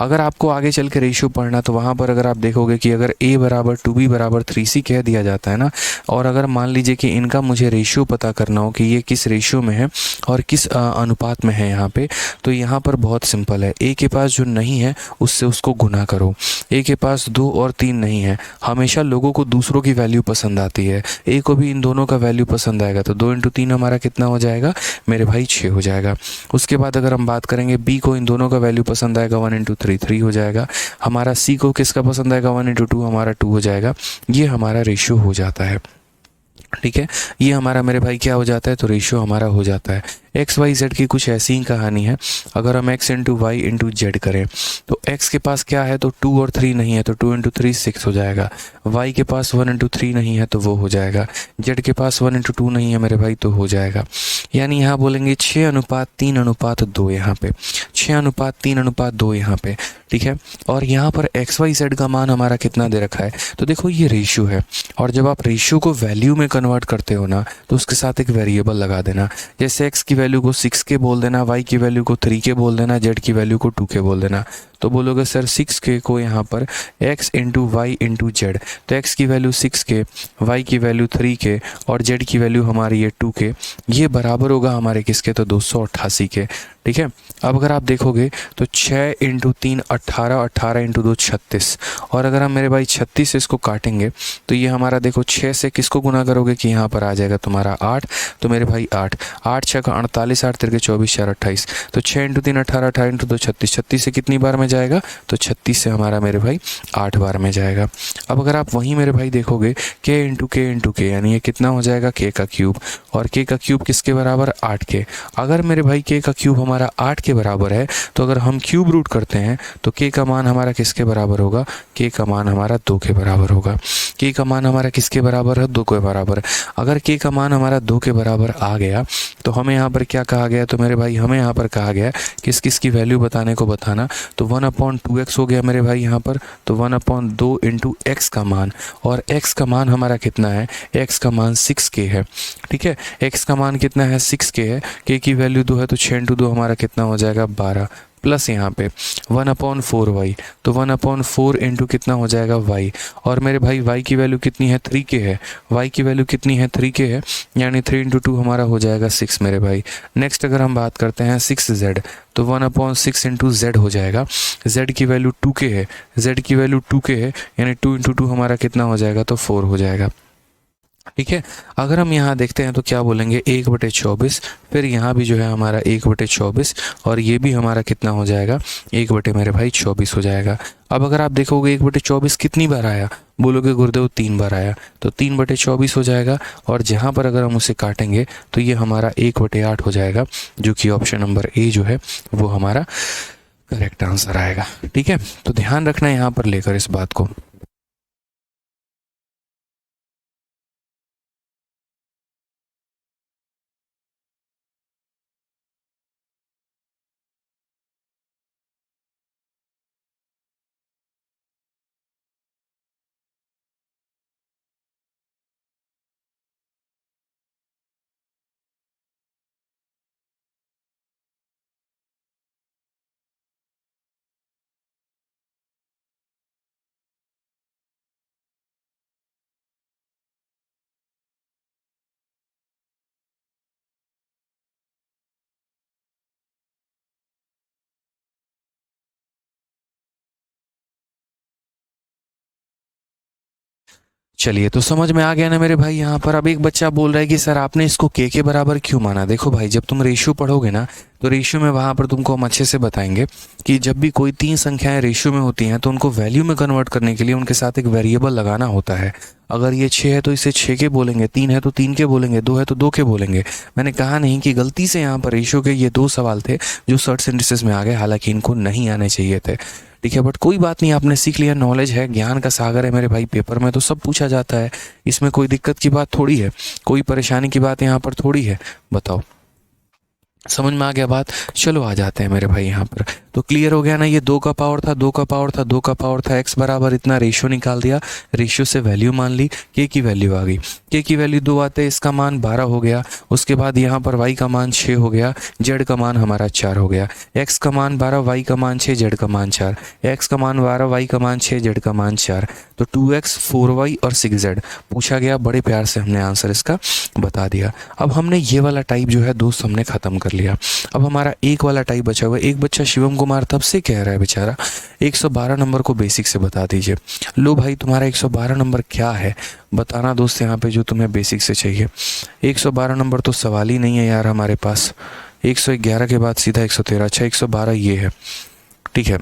अगर आपको आगे चल के रेशियो पढ़ना तो वहाँ पर अगर आप देखोगे कि अगर a बराबर 2b बराबर 3c कह दिया जाता है ना, और अगर मान लीजिए कि इनका मुझे रेशियो पता करना हो कि ये किस रेशियो में है और किस अनुपात में है यहाँ पे, तो यहाँ पर बहुत सिंपल है। a के पास जो नहीं है उससे उसको गुना करो। a के पास 2 और 3 नहीं है। हमेशा लोगों को दूसरों की वैल्यू पसंद आती है, a को भी इन दोनों का वैल्यू पसंद आएगा, तो 2 × 3 हमारा कितना हो जाएगा मेरे भाई 6 हो जाएगा। उसके बाद अगर हम बात करेंगे b को इन दोनों का वैल्यू पसंद आएगा, 1 × 3 3 हो जाएगा। हमारा c को किसका पसंद आएगा, 1 × 2 हमारा 2 हो जाएगा। ये हमारा रेशियो हो जाता है, ठीक है। ये हमारा मेरे भाई क्या हो जाता है, तो रेशियो हमारा हो जाता है। एक्स वाई जेड की कुछ ऐसी ही कहानी है। अगर हम x × y × z करें तो x के पास क्या है, तो 2 और 3 नहीं है, तो 2 × 3 6 हो जाएगा। y के पास 1 × 3 नहीं है तो वो हो जाएगा। z के पास 1 × 2 नहीं है मेरे भाई, तो हो जाएगा। यानी यहाँ बोलेंगे 6:3:2 यहाँ पे, 6:3:2 यहाँ पे, ठीक है। और यहाँ पर एक्स वाई जेड का मान हमारा कितना दे रखा है, तो देखो ये रेशियो है, और जब आप रेशियो को वैल्यू में कन्वर्ट करते हो ना तो उसके साथ एक वेरिएबल लगा देना। जैसे x की वैल्यू को 6 के बोल देना, y की वैल्यू को 3 के बोल देना, z की वैल्यू को 2 के बोल देना। तो बोलोगे सर 6 को यहाँ पर x × y × z, तो x की वैल्यू 6 के, y की वैल्यू 3 के और z की वैल्यू हमारी ये 2 के, ये बराबर होगा हमारे किसके, तो 288 के, ठीक है। अब अगर आप देखोगे तो 6 × 3 18, 18 × 2 36, और अगर हम मेरे भाई 36 से इसको काटेंगे तो ये हमारा देखो 6 से किसको गुना करोगे कि यहाँ पर आ जाएगा तुम्हारा 8, तो मेरे भाई 8, 8 6 का 48, 8 3 24, 4 28, तो 6 × 3 18, 18 × 2 36, 36 से कितनी बार में जाएगा, तो 36 से हमारा मेरे भाई 8 बार में जाएगा। अब अगर आप वहीं मेरे भाई देखोगे k × k यानी ये कितना हो जाएगा k का क्यूब, और k का क्यूब किसके बराबर, 8 के। अगर मेरे भाई k का क्यूब हमारा 8 के बराबर है तो अगर हम क्यूब रूट करते हैं तो k का मान हमारा किसके बराबर होगा, k का मान हमारा 2 के बराबर होगा। k का मान हमारा किसके बराबर है, 2 के बराबर। अगर k का मान हमारा 2 के बराबर आ गया तो हमें यहाँ पर क्या कहा गया, तो मेरे भाई हमें यहाँ पर कहा गया किस किस की वैल्यू बताने को बताना, तो 1/2x हो गया मेरे भाई यहाँ पर, तो 1/2 × x का मान, और x का मान हमारा कितना है, x का मान 6k है, ठीक है। x का मान कितना है, 6k है, k की वैल्यू 2 है, तो 6 × 2 हमारा कितना हो जाएगा 12, प्लस यहाँ पे 1/4y, तो 1/4 × कितना हो जाएगा y, और मेरे भाई y की वैल्यू कितनी है, 3k है, y की वैल्यू कितनी है, 3k है, यानी 3 × 2 हमारा हो जाएगा 6 मेरे भाई। नेक्स्ट अगर हम बात करते हैं 6z, तो 1/6 × z हो जाएगा। z की वैल्यू 2k है, z की वैल्यू 2k है, यानी 2 × 2 हमारा कितना हो जाएगा, तो 4 हो जाएगा, ठीक है। अगर हम यहाँ देखते हैं तो क्या बोलेंगे 1/24, फिर यहाँ भी जो है हमारा 1/24, और ये भी हमारा कितना हो जाएगा 1/ मेरे भाई 24 हो जाएगा। अब अगर आप देखोगे 1/24 कितनी बार आया, बोलोगे गुरुदेव 3 बार आया, तो 3/24 हो जाएगा, और जहाँ पर अगर हम उसे काटेंगे तो ये हमारा 1/8 हो जाएगा, जो कि ऑप्शन नंबर ए जो है वो हमारा करेक्ट आंसर आएगा, ठीक है। तो ध्यान रखना है यहाँ पर लेकर इस बात को। चलिए, तो समझ में आ गया ना मेरे भाई। यहाँ पर अब एक बच्चा बोल रहा है कि सर आपने इसको के बराबर क्यों माना। देखो भाई, जब तुम रेशियो पढ़ोगे ना तो रेशियो में वहाँ पर तुमको हम अच्छे से बताएंगे कि जब भी कोई 3 संख्याएं रेशियो में होती हैं तो उनको वैल्यू में कन्वर्ट करने के लिए उनके साथ एक वेरिएबल लगाना होता है। अगर ये 6 है तो इसे 6 के बोलेंगे, 3 है तो 3 के बोलेंगे, 2 है तो 2 के बोलेंगे। मैंने कहा नहीं कि गलती से यहाँ पर रेशियो के ये 2 सवाल थे जो सर्ट सिंथेसिस में आ गए, हालांकि इनको नहीं आने चाहिए थे, ठीक है। बट कोई बात नहीं, आपने सीख लिया, नॉलेज है, ज्ञान का सागर है मेरे भाई। पेपर में तो सब पूछा जाता है, इसमें कोई दिक्कत की बात थोड़ी है, कोई परेशानी की बात यहाँ पर थोड़ी है, बताओ। समझ में आ गया बात। चलो आ जाते हैं मेरे भाई यहाँ पर। तो क्लियर हो गया ना, ये 2 का पावर था, 2 का पावर था, 2 का पावर था, x बराबर इतना, रेशियो निकाल दिया, रेशियो से वैल्यू मान ली, k की वैल्यू आ गई, k की वैल्यू 2 आते, इसका मान 12 हो गया। उसके बाद यहाँ पर y का मान 6 हो गया, z का मान हमारा 4 हो गया। x का मान 12, y का मान 6, z का मान 4, x का मान 12, y का मान 6, z का मान 4, तो 2x 4y और 6z पूछा गया। बड़े प्यार से हमने आंसर इसका बता दिया। अब हमने ये वाला टाइप जो है दोस्त हमने ख़त्म कर लिया। अब हमारा एक वाला टाइप बचा हुआ है। एक बच्चा शिवम कुमार तब से कह रहा है बेचारा 112 नंबर को बेसिक से बता दीजिए। लो भाई तुम्हारा 112 नंबर क्या है बताना दोस्त यहाँ पे, जो तुम्हें बेसिक से चाहिए। 112 नंबर तो सवाल ही नहीं है यार हमारे पास। 111 के बाद सीधा 113। अच्छा 112 ये है, ठीक है।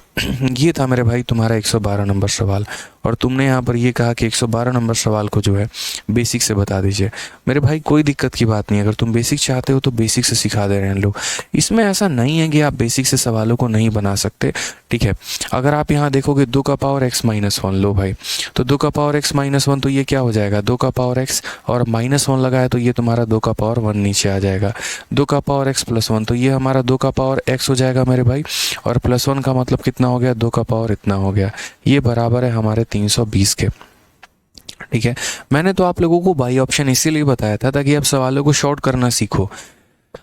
ये था मेरे भाई तुम्हारा 112 नंबर सवाल। और तुमने यहाँ पर ये कहा कि 112 नंबर सवाल को जो है बेसिक से बता दीजिए। मेरे भाई कोई दिक्कत की बात नहीं है, अगर तुम बेसिक चाहते हो तो बेसिक से सिखा दे रहे हैं लोग। इसमें ऐसा नहीं है कि आप बेसिक से सवालों को नहीं बना सकते, ठीक है। अगर आप यहाँ देखोगे 2 का पावर x माइनस 1, लो भाई तो 2 का पावर x माइनस 1 तो ये क्या हो जाएगा 2 का पावर x, और माइनस 1 लगा है तो ये तुम्हारा 2 का पावर 1 नीचे आ जाएगा। 2 का पावर x प्लस 1 तो ये हमारा 2 का पावर x हो जाएगा मेरे भाई, और प्लस 1 का मतलब कितना हो गया 2 का पावर इतना हो गया। ये बराबर है हमारे 320 के, ठीक है। मैंने तो आप लोगों को बाई ऑप्शन इसीलिए बताया था ताकि आप सवालों को शॉर्ट करना सीखो।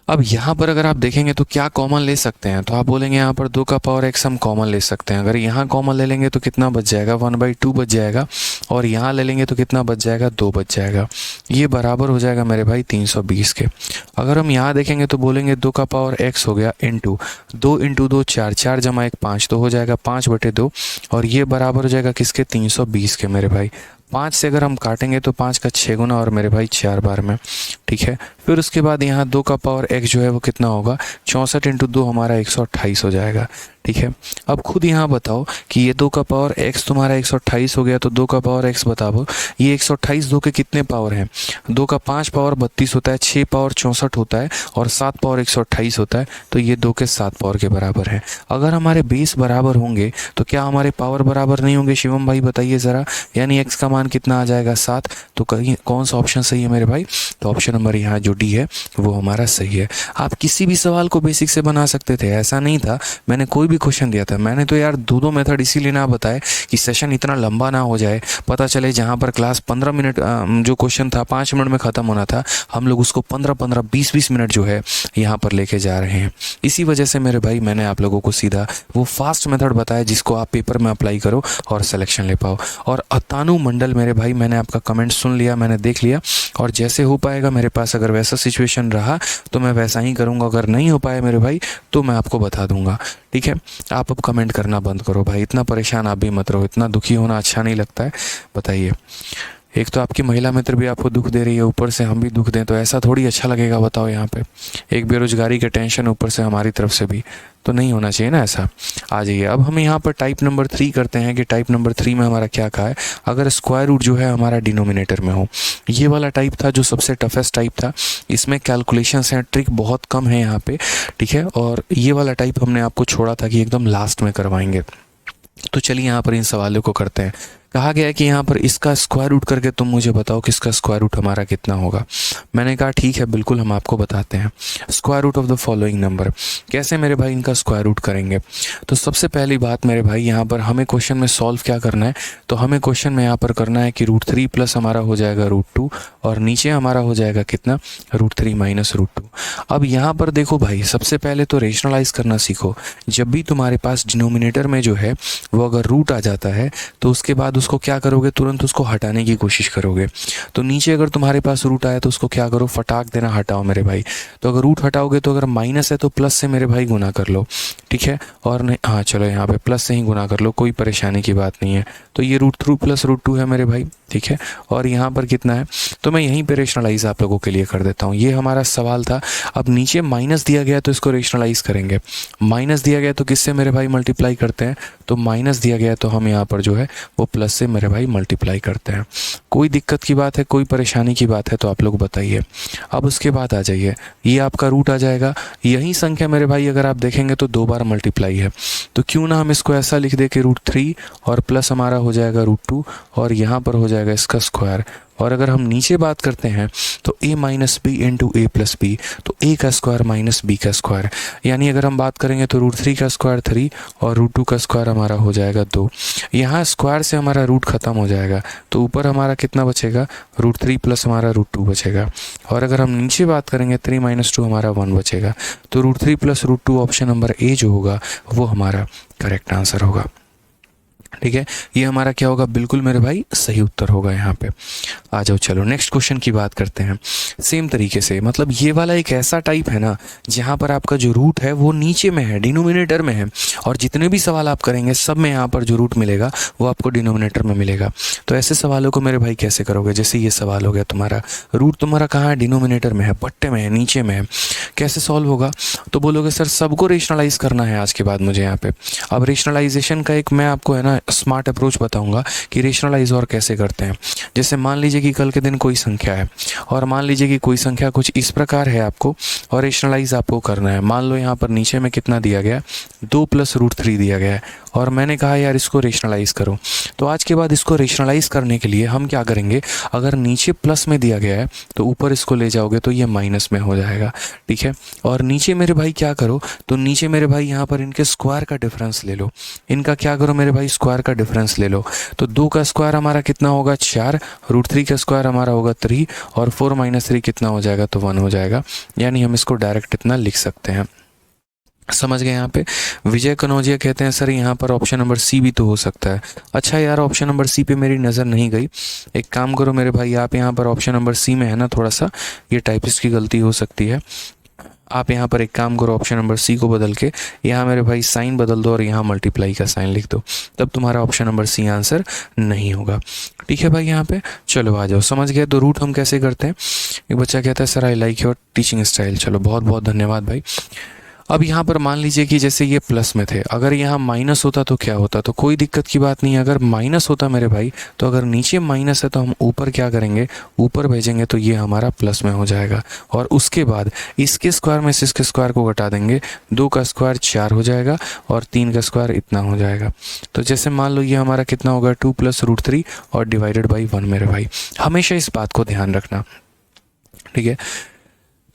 अब यहाँ पर अगर आप देखेंगे तो क्या कॉमन ले सकते हैं, तो आप बोलेंगे यहाँ पर 2 का पावर x हम कॉमन ले सकते हैं। अगर यहाँ कॉमन ले लेंगे तो कितना बच जाएगा 1/2 बच जाएगा, और यहाँ ले लेंगे तो कितना बच जाएगा 2 बच जाएगा। ये बराबर हो जाएगा मेरे भाई 320 के। अगर हम यहाँ देखेंगे तो बोलेंगे 2 का पावर x हो गया इंटू 2 इंटू 2 4, 4 जमा 1 5, तो हो जाएगा 5/2, और ये बराबर हो जाएगा किसके 320 के मेरे भाई। 5 से अगर हम काटेंगे तो 5 का 6 गुना, और मेरे भाई 4 बार में, ठीक है। फिर उसके बाद यहाँ 2 का पावर x जो है वो कितना होगा 64 इंटू 2 हमारा 128 हो जाएगा, ठीक है। अब खुद यहाँ बताओ कि ये 2 का पावर x तुम्हारा 128 हो गया, तो 2 का पावर x बताओ ये 128 2 के कितने पावर हैं। 2 का 5 पावर 32 होता है, 6 पावर 64 होता है, और 7 पावर 128 होता है, तो ये 2 के 7 पावर के बराबर है। अगर हमारे बेस बराबर होंगे तो क्या हमारे पावर बराबर नहीं होंगे शिवम भाई बताइए ज़रा। यानी x का मान कितना आ जाएगा 7, तो कहीं कौन सा ऑप्शन सही है मेरे भाई, तो ऑप्शन नंबर यहाँ जो डी है वो हमारा सही है। आप किसी भी सवाल को बेसिक से बना सकते थे, ऐसा नहीं था मैंने कोई भी क्वेश्चन दिया था। मैंने तो यार 2 मेथड इसीलिए ना बताए कि सेशन इतना लंबा ना हो जाए। पता चले जहाँ पर क्लास 15 मिनट जो क्वेश्चन था 5 मिनट में ख़त्म होना था, हम लोग उसको 15-15 20-20 मिनट जो है यहाँ पर लेके जा रहे हैं। इसी वजह से मेरे भाई मैंने आप लोगों को सीधा वो फास्ट मेथड बताया जिसको आप पेपर में अप्लाई करो और सिलेक्शन ले पाओ। और अतानु मंडल मेरे भाई मैंने आपका कमेंट सुन लिया, मैंने देख लिया, और जैसे हो पाएगा मेरे पास अगर वैसा सिचुएशन रहा तो मैं वैसा ही करूँगा। अगर नहीं हो पाया मेरे भाई तो मैं आपको बता दूंगा, ठीक है। आप अब कमेंट करना बंद करो भाई, इतना परेशान आप भी मत रहो, इतना दुखी होना अच्छा नहीं लगता है। बताइए, एक तो आपकी महिला मित्र भी आपको दुख दे रही है, ऊपर से हम भी दुख दें तो ऐसा थोड़ी अच्छा लगेगा बताओ। यहाँ पे एक बेरोजगारी का टेंशन ऊपर से हमारी तरफ से भी, तो नहीं होना चाहिए ना ऐसा। आ जाइए अब हम यहाँ पर टाइप नंबर 3 करते हैं कि टाइप नंबर 3 में हमारा क्या कहा है। अगर स्क्वायर रूट जो है हमारा डिनोमिनेटर में हो, ये वाला टाइप था जो सबसे टफेस्ट टाइप था। इसमें कैलकुलेशंस हैं, ट्रिक बहुत कम है यहाँ पे, ठीक है। और ये वाला टाइप हमने आपको छोड़ा था कि एकदम लास्ट में करवाएंगे। तो चलिए यहाँ पर इन सवालों को करते हैं। कहा गया है कि यहाँ पर इसका स्क्वायर रूट करके तुम मुझे बताओ कि इसका स्क्वायर रूट हमारा कितना होगा। मैंने कहा ठीक है बिल्कुल हम आपको बताते हैं। Square root of the following number, कैसे मेरे भाई इनका स्क्वायर रूट करेंगे। तो सबसे पहली बात मेरे भाई यहाँ पर हमें क्वेश्चन में सॉल्व क्या करना है, तो हमें क्वेश्चन में यहाँ पर करना है कि √3 प्लस हमारा हो जाएगा √2, और नीचे हमारा हो जाएगा कितना √3 माइनस √2। अब यहाँ पर देखो भाई सबसे पहले तो रेशनलाइज करना सीखो। जब भी तुम्हारे पास डिनोमिनेटर में जो है वो अगर रूट आ जाता है तो उसके बाद उसको क्या करोगे, तुरंत उसको हटाने की कोशिश करोगे। तो नीचे अगर तुम्हारे पास रूट आया तो उसको क्या करो, फटाक देना हटाओ मेरे भाई। तो अगर रूट हटाओगे तो अगर माइनस है तो प्लस से मेरे भाई गुना कर लो, ठीक है। और नहीं, हाँ चलो यहाँ पे प्लस से ही गुना कर लो, कोई परेशानी की बात नहीं है। तो ये √3 प्लस √2 है मेरे भाई, ठीक है। और यहाँ पर कितना है, तो मैं यहीं पे रेशनलाइज आप लोगों के लिए कर देता हूँ। ये हमारा सवाल था। अब नीचे माइनस दिया गया तो इसको रेशनलाइज करेंगे। माइनस दिया गया तो किससे मेरे भाई मल्टीप्लाई करते हैं, तो माइनस दिया गया तो हम यहाँ पर जो है वो प्लस से मेरे भाई मल्टीप्लाई करते हैं। कोई दिक्कत की बात है, कोई परेशानी की बात है तो आप लोग बताइए। अब उसके बाद आ जाइए, ये आपका रूट आ जाएगा। यही संख्या मेरे भाई अगर आप देखेंगे तो 2 बार मल्टीप्लाई है, तो क्यों ना हम इसको ऐसा लिख दे कि √3 और प्लस हमारा हो जाएगा √2, और यहाँ पर हो जाएगा इसका स्क्वायर, और अगर हम नीचे बात करते हैं तो a minus b into a plus b, तो a का स्क्वायर माइनस b का स्क्वायर, यानी अगर हम बात करेंगे तो √3 का स्क्वायर 3 और √2 का स्क्वायर हमारा हो जाएगा 2। यहाँ स्क्वायर से हमारा रूट खत्म हो जाएगा, तो ऊपर हमारा कितना बचेगा, √3 प्लस हमारा √2 बचेगा। और अगर हम नीचे बात करेंगे 3 माइनस 2 हमारा 1 बचेगा, तो √3 प्लस √2 ऑप्शन नंबर ए जो होगा वो हमारा करेक्ट आंसर होगा। ठीक है, ये हमारा क्या होगा, बिल्कुल मेरे भाई सही उत्तर होगा यहाँ पे। आ जाओ चलो नेक्स्ट क्वेश्चन की बात करते हैं। सेम तरीके से, मतलब ये वाला एक ऐसा टाइप है ना जहाँ पर आपका जो रूट है वो नीचे में है, डिनोमिनेटर में है, और जितने भी सवाल आप करेंगे सब में यहाँ पर जो रूट मिलेगा वो आपको डिनोमिनेटर में मिलेगा। तो ऐसे सवालों को मेरे भाई कैसे करोगे, जैसे ये सवाल हो गया तुम्हारा, रूट तुम्हारा कहाँ है, डिनोमिनेटर में है, पट्टे में है, नीचे में है, कैसे सॉल्व होगा। तो बोलोगे सर सबको रेशनलाइज करना है आज के बाद मुझे यहाँ पे। अब रेशनलाइजेशन का एक मैं आपको है ना स्मार्ट अप्रोच बताऊंगा कि रेशनलाइज और कैसे करते हैं। जैसे मान लीजिए कि कल के दिन कोई संख्या है, और मान लीजिए कि कोई संख्या कुछ इस प्रकार है आपको, और रेशनलाइज आपको करना है। मान लो यहाँ पर नीचे में कितना दिया गया, 2 प्लस √3 दिया गया है, और मैंने कहा यार इसको रेशनलाइज करो। तो आज के बाद इसको रेशनलाइज करने के लिए हम क्या करेंगे, अगर नीचे प्लस में दिया गया है तो ऊपर इसको ले जाओगे तो ये माइनस में हो जाएगा। ठीक है, और नीचे मेरे भाई क्या करो, तो नीचे मेरे भाई यहाँ पर इनके स्क्वायर का डिफरेंस ले लो। इनका क्या करो मेरे भाई, स्क्वायर का डिफरेंस ले लो। तो 2 का स्क्वायर हमारा कितना होगा, 4, √3 का स्क्वायर हमारा होगा 3, और 4 माइनस 3 कितना हो जाएगा, तो 1 हो जाएगा। यानी हम इसको डायरेक्ट इतना लिख सकते हैं। समझ गए यहाँ पे। विजय कनौजिया कहते हैं सर यहाँ पर ऑप्शन नंबर सी भी तो हो सकता है। अच्छा यार, ऑप्शन नंबर सी पे मेरी नज़र नहीं गई। एक काम करो मेरे भाई, आप यहाँ पर ऑप्शन नंबर सी में है ना, थोड़ा सा ये टाइपिस्ट की गलती हो सकती है। आप यहाँ पर एक काम करो, ऑप्शन नंबर सी को बदल के यहाँ मेरे भाई साइन बदल दो और यहाँ मल्टीप्लाई का साइन लिख दो, तब तुम्हारा ऑप्शन नंबर सी आंसर नहीं होगा। ठीक है भाई, यहाँ पे चलो आ जाओ। समझ गए तो रूट हम कैसे करते हैं। एक बच्चा कहता है sir I like your teaching style. चलो बहुत बहुत धन्यवाद भाई। अब यहाँ पर मान लीजिए कि जैसे ये प्लस में थे, अगर यहाँ माइनस होता तो क्या होता, तो कोई दिक्कत की बात नहीं है। अगर माइनस होता मेरे भाई, तो अगर नीचे माइनस है तो हम ऊपर क्या करेंगे, ऊपर भेजेंगे तो ये हमारा प्लस में हो जाएगा, और उसके बाद इसके स्क्वायर में से इसके स्क्वायर को घटा देंगे, 2 का स्क्वायर 4 हो जाएगा और 3 का स्क्वायर इतना हो जाएगा। तो जैसे मान लो ये हमारा कितना होगा, 2 प्लस √3 और डिवाइडेड बाई 1 मेरे भाई। हमेशा इस बात को ध्यान रखना। ठीक है,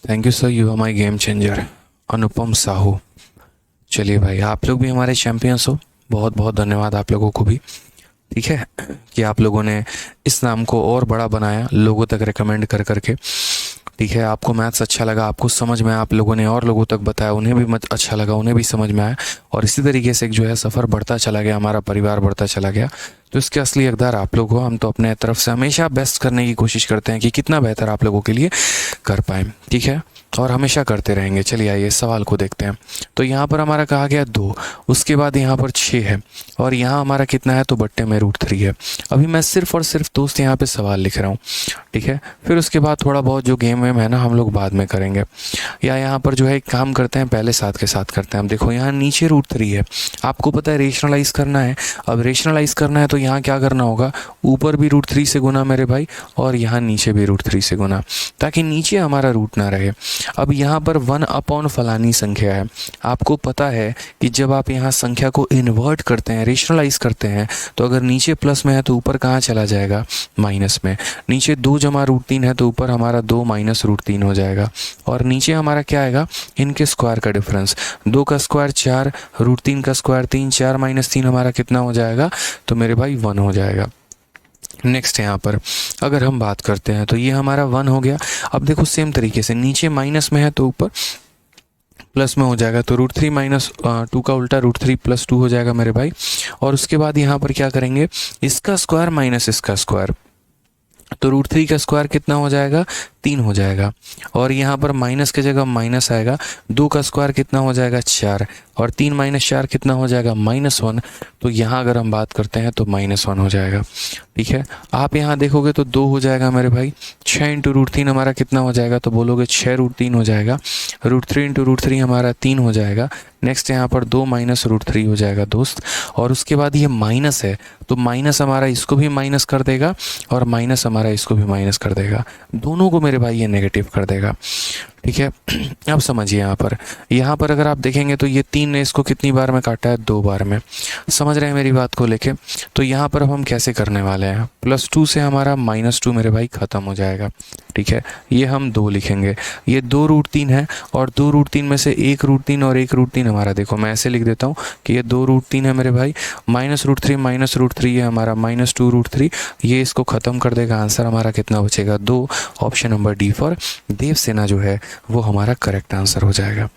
thank you sir, you are my game changer, Anupam Sahu. चलिए भाई, आप लोग भी हमारे चैंपियंस हो, बहुत बहुत धन्यवाद आप लोगों को भी। ठीक है, कि आप लोगों ने इस नाम को और बड़ा बनाया, लोगों तक रिकमेंड कर करके। ठीक है, आपको मैथ्स अच्छा लगा, आपको समझ में आया, आप लोगों ने और लोगों तक बताया, उन्हें भी अच्छा लगा, उन्हें भी समझ में आया, और इसी तरीके से एक जो है सफ़र बढ़ता चला गया, हमारा परिवार बढ़ता चला गया। तो इसके असली हकदार आप लोग हो। हम तो अपने तरफ से हमेशा बेस्ट करने की कोशिश करते हैं कि कितना बेहतर आप लोगों के लिए कर पाएँ। ठीक है, और हमेशा करते रहेंगे। चलिए आइए सवाल को देखते हैं। तो यहाँ पर हमारा कहा गया 2, उसके बाद यहाँ पर 6 है, और यहाँ हमारा कितना है, तो बट्टे में √3 है। अभी मैं सिर्फ और सिर्फ दोस्त यहाँ पे सवाल लिख रहा हूँ। ठीक है, फिर उसके बाद थोड़ा बहुत जो गेम वेम है ना हम लोग बाद में करेंगे, या यहाँ पर जो है एक काम करते हैं, पहले साथ के साथ करते हैं। हम देखो यहाँ नीचे √3 है, आपको पता है रेशनलाइज करना है। अब रेशनलाइज करना है तो यहाँ क्या करना होगा, ऊपर भी √3 से गुना मेरे भाई, और यहाँ नीचे भी √3 से गुना, ताकि नीचे हमारा रूट ना रहे। अब यहाँ पर 1 फलानी संख्या है। आपको पता है कि जब आप यहाँ संख्या को इन्वर्ट करते हैं, रेशनलाइज करते हैं, तो अगर नीचे प्लस में है तो ऊपर कहाँ चला जाएगा, माइनस में। नीचे 2 जमा √3 है तो ऊपर हमारा 2 माइनस √3 हो जाएगा, और नीचे हमारा क्या आएगा, इनके स्क्वायर का डिफरेंस। 2 का स्क्वायर 4, √3 का स्क्वायर 3, 4 माइनस 3 हमारा कितना हो जाएगा, तो मेरे भाई 1 हो जाएगा। नेक्स्ट यहाँ पर अगर हम बात करते हैं तो ये हमारा 1 हो गया। अब देखो सेम तरीके से नीचे माइनस में है तो ऊपर प्लस में हो जाएगा, तो √3 माइनस 2 का उल्टा √3 प्लस 2 हो जाएगा मेरे भाई। और उसके बाद यहाँ पर क्या करेंगे, इसका स्क्वायर माइनस इसका स्क्वायर, तो √3 का स्क्वायर कितना हो जाएगा, 3 हो जाएगा, और यहाँ पर माइनस की जगह माइनस आएगा। 2 का स्क्वायर कितना हो जाएगा, 4, और 3 माइनस 4 कितना हो जाएगा, -1। तो यहाँ अगर हम बात करते हैं तो -1 हो जाएगा। ठीक है, आप यहाँ देखोगे तो 2 हो जाएगा मेरे भाई। 6 इंटू √3 हमारा कितना हो जाएगा, तो बोलोगे 6 √3 हो जाएगा। √3 इंटू √3 हमारा 3 हो जाएगा। नेक्स्ट यहाँ पर 2 माइनस √3 हो जाएगा दोस्त, और उसके बाद ये माइनस है तो माइनस हमारा इसको भी माइनस कर देगा, और माइनस हमारा इसको भी माइनस कर देगा, दोनों को मेरे भाई ये नेगेटिव कर देगा। ठीक है। अब समझिए यहाँ पर अगर आप देखेंगे तो ये 3 ने इसको कितनी बार में काटा है, 2 बार में। समझ रहे हैं मेरी बात को लेके। तो यहाँ पर अब हम कैसे करने वाले हैं, +2 से हमारा -2 मेरे भाई ख़त्म हो जाएगा। ठीक है, ये हम 2 लिखेंगे। ये 2√3 है और 2√3 में से 1√3 और 1√3 हमारा, देखो मैं ऐसे लिख देता हूँ कि ये 2√3 है मेरे भाई, -√3 ये हमारा -2√3, ये इसको ख़त्म कर देगा। आंसर हमारा कितना बचेगा, 2। Option number D for Devsena जो है वो हमारा करेक्ट आंसर हो जाएगा।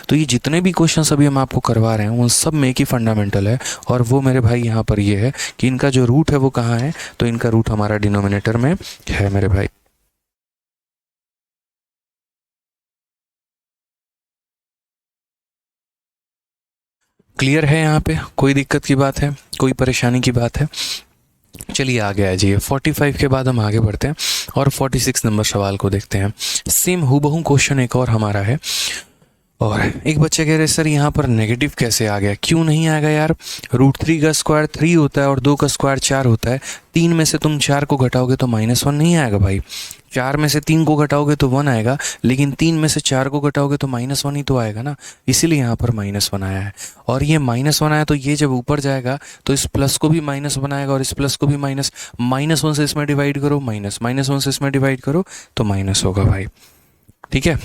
तो ये जितने भी क्वेश्चन अभी हम आपको करवा रहे हैं उन सब में एक ही फंडामेंटल है, और वो मेरे भाई यहाँ पर ये है कि इनका जो रूट है वो कहाँ है, तो इनका रूट हमारा डिनोमिनेटर में है मेरे भाई। क्लियर है यहाँ पे, कोई दिक्कत की बात है, कोई परेशानी की बात है? चलिए आगे आ जाइए। 45 के बाद हम आगे बढ़ते हैं और 46 नंबर सवाल को देखते हैं। सेम हूबहू क्वेश्चन एक और हमारा है, और एक बच्चे कह रहे सर यहाँ पर नेगेटिव कैसे आ गया? क्यों नहीं आएगा यार, √3 का स्क्वायर 3 होता है और 2 का स्क्वायर 4 होता है। 3 में से तुम 4 को घटाओगे तो -1 नहीं आएगा भाई। 4 में से 3 को घटाओगे तो 1 आएगा, लेकिन 3 में से 4 को घटाओगे तो -1 ही तो आएगा ना, इसीलिए यहाँ पर -1 आया है। और ये -1 आया तो ये जब ऊपर जाएगा तो इस प्लस को भी माइनस बनाएगा और इस प्लस को भी -1 से इसमें डिवाइड करो, -1 से इसमें डिवाइड करो तो माइनस होगा भाई। ठीक है,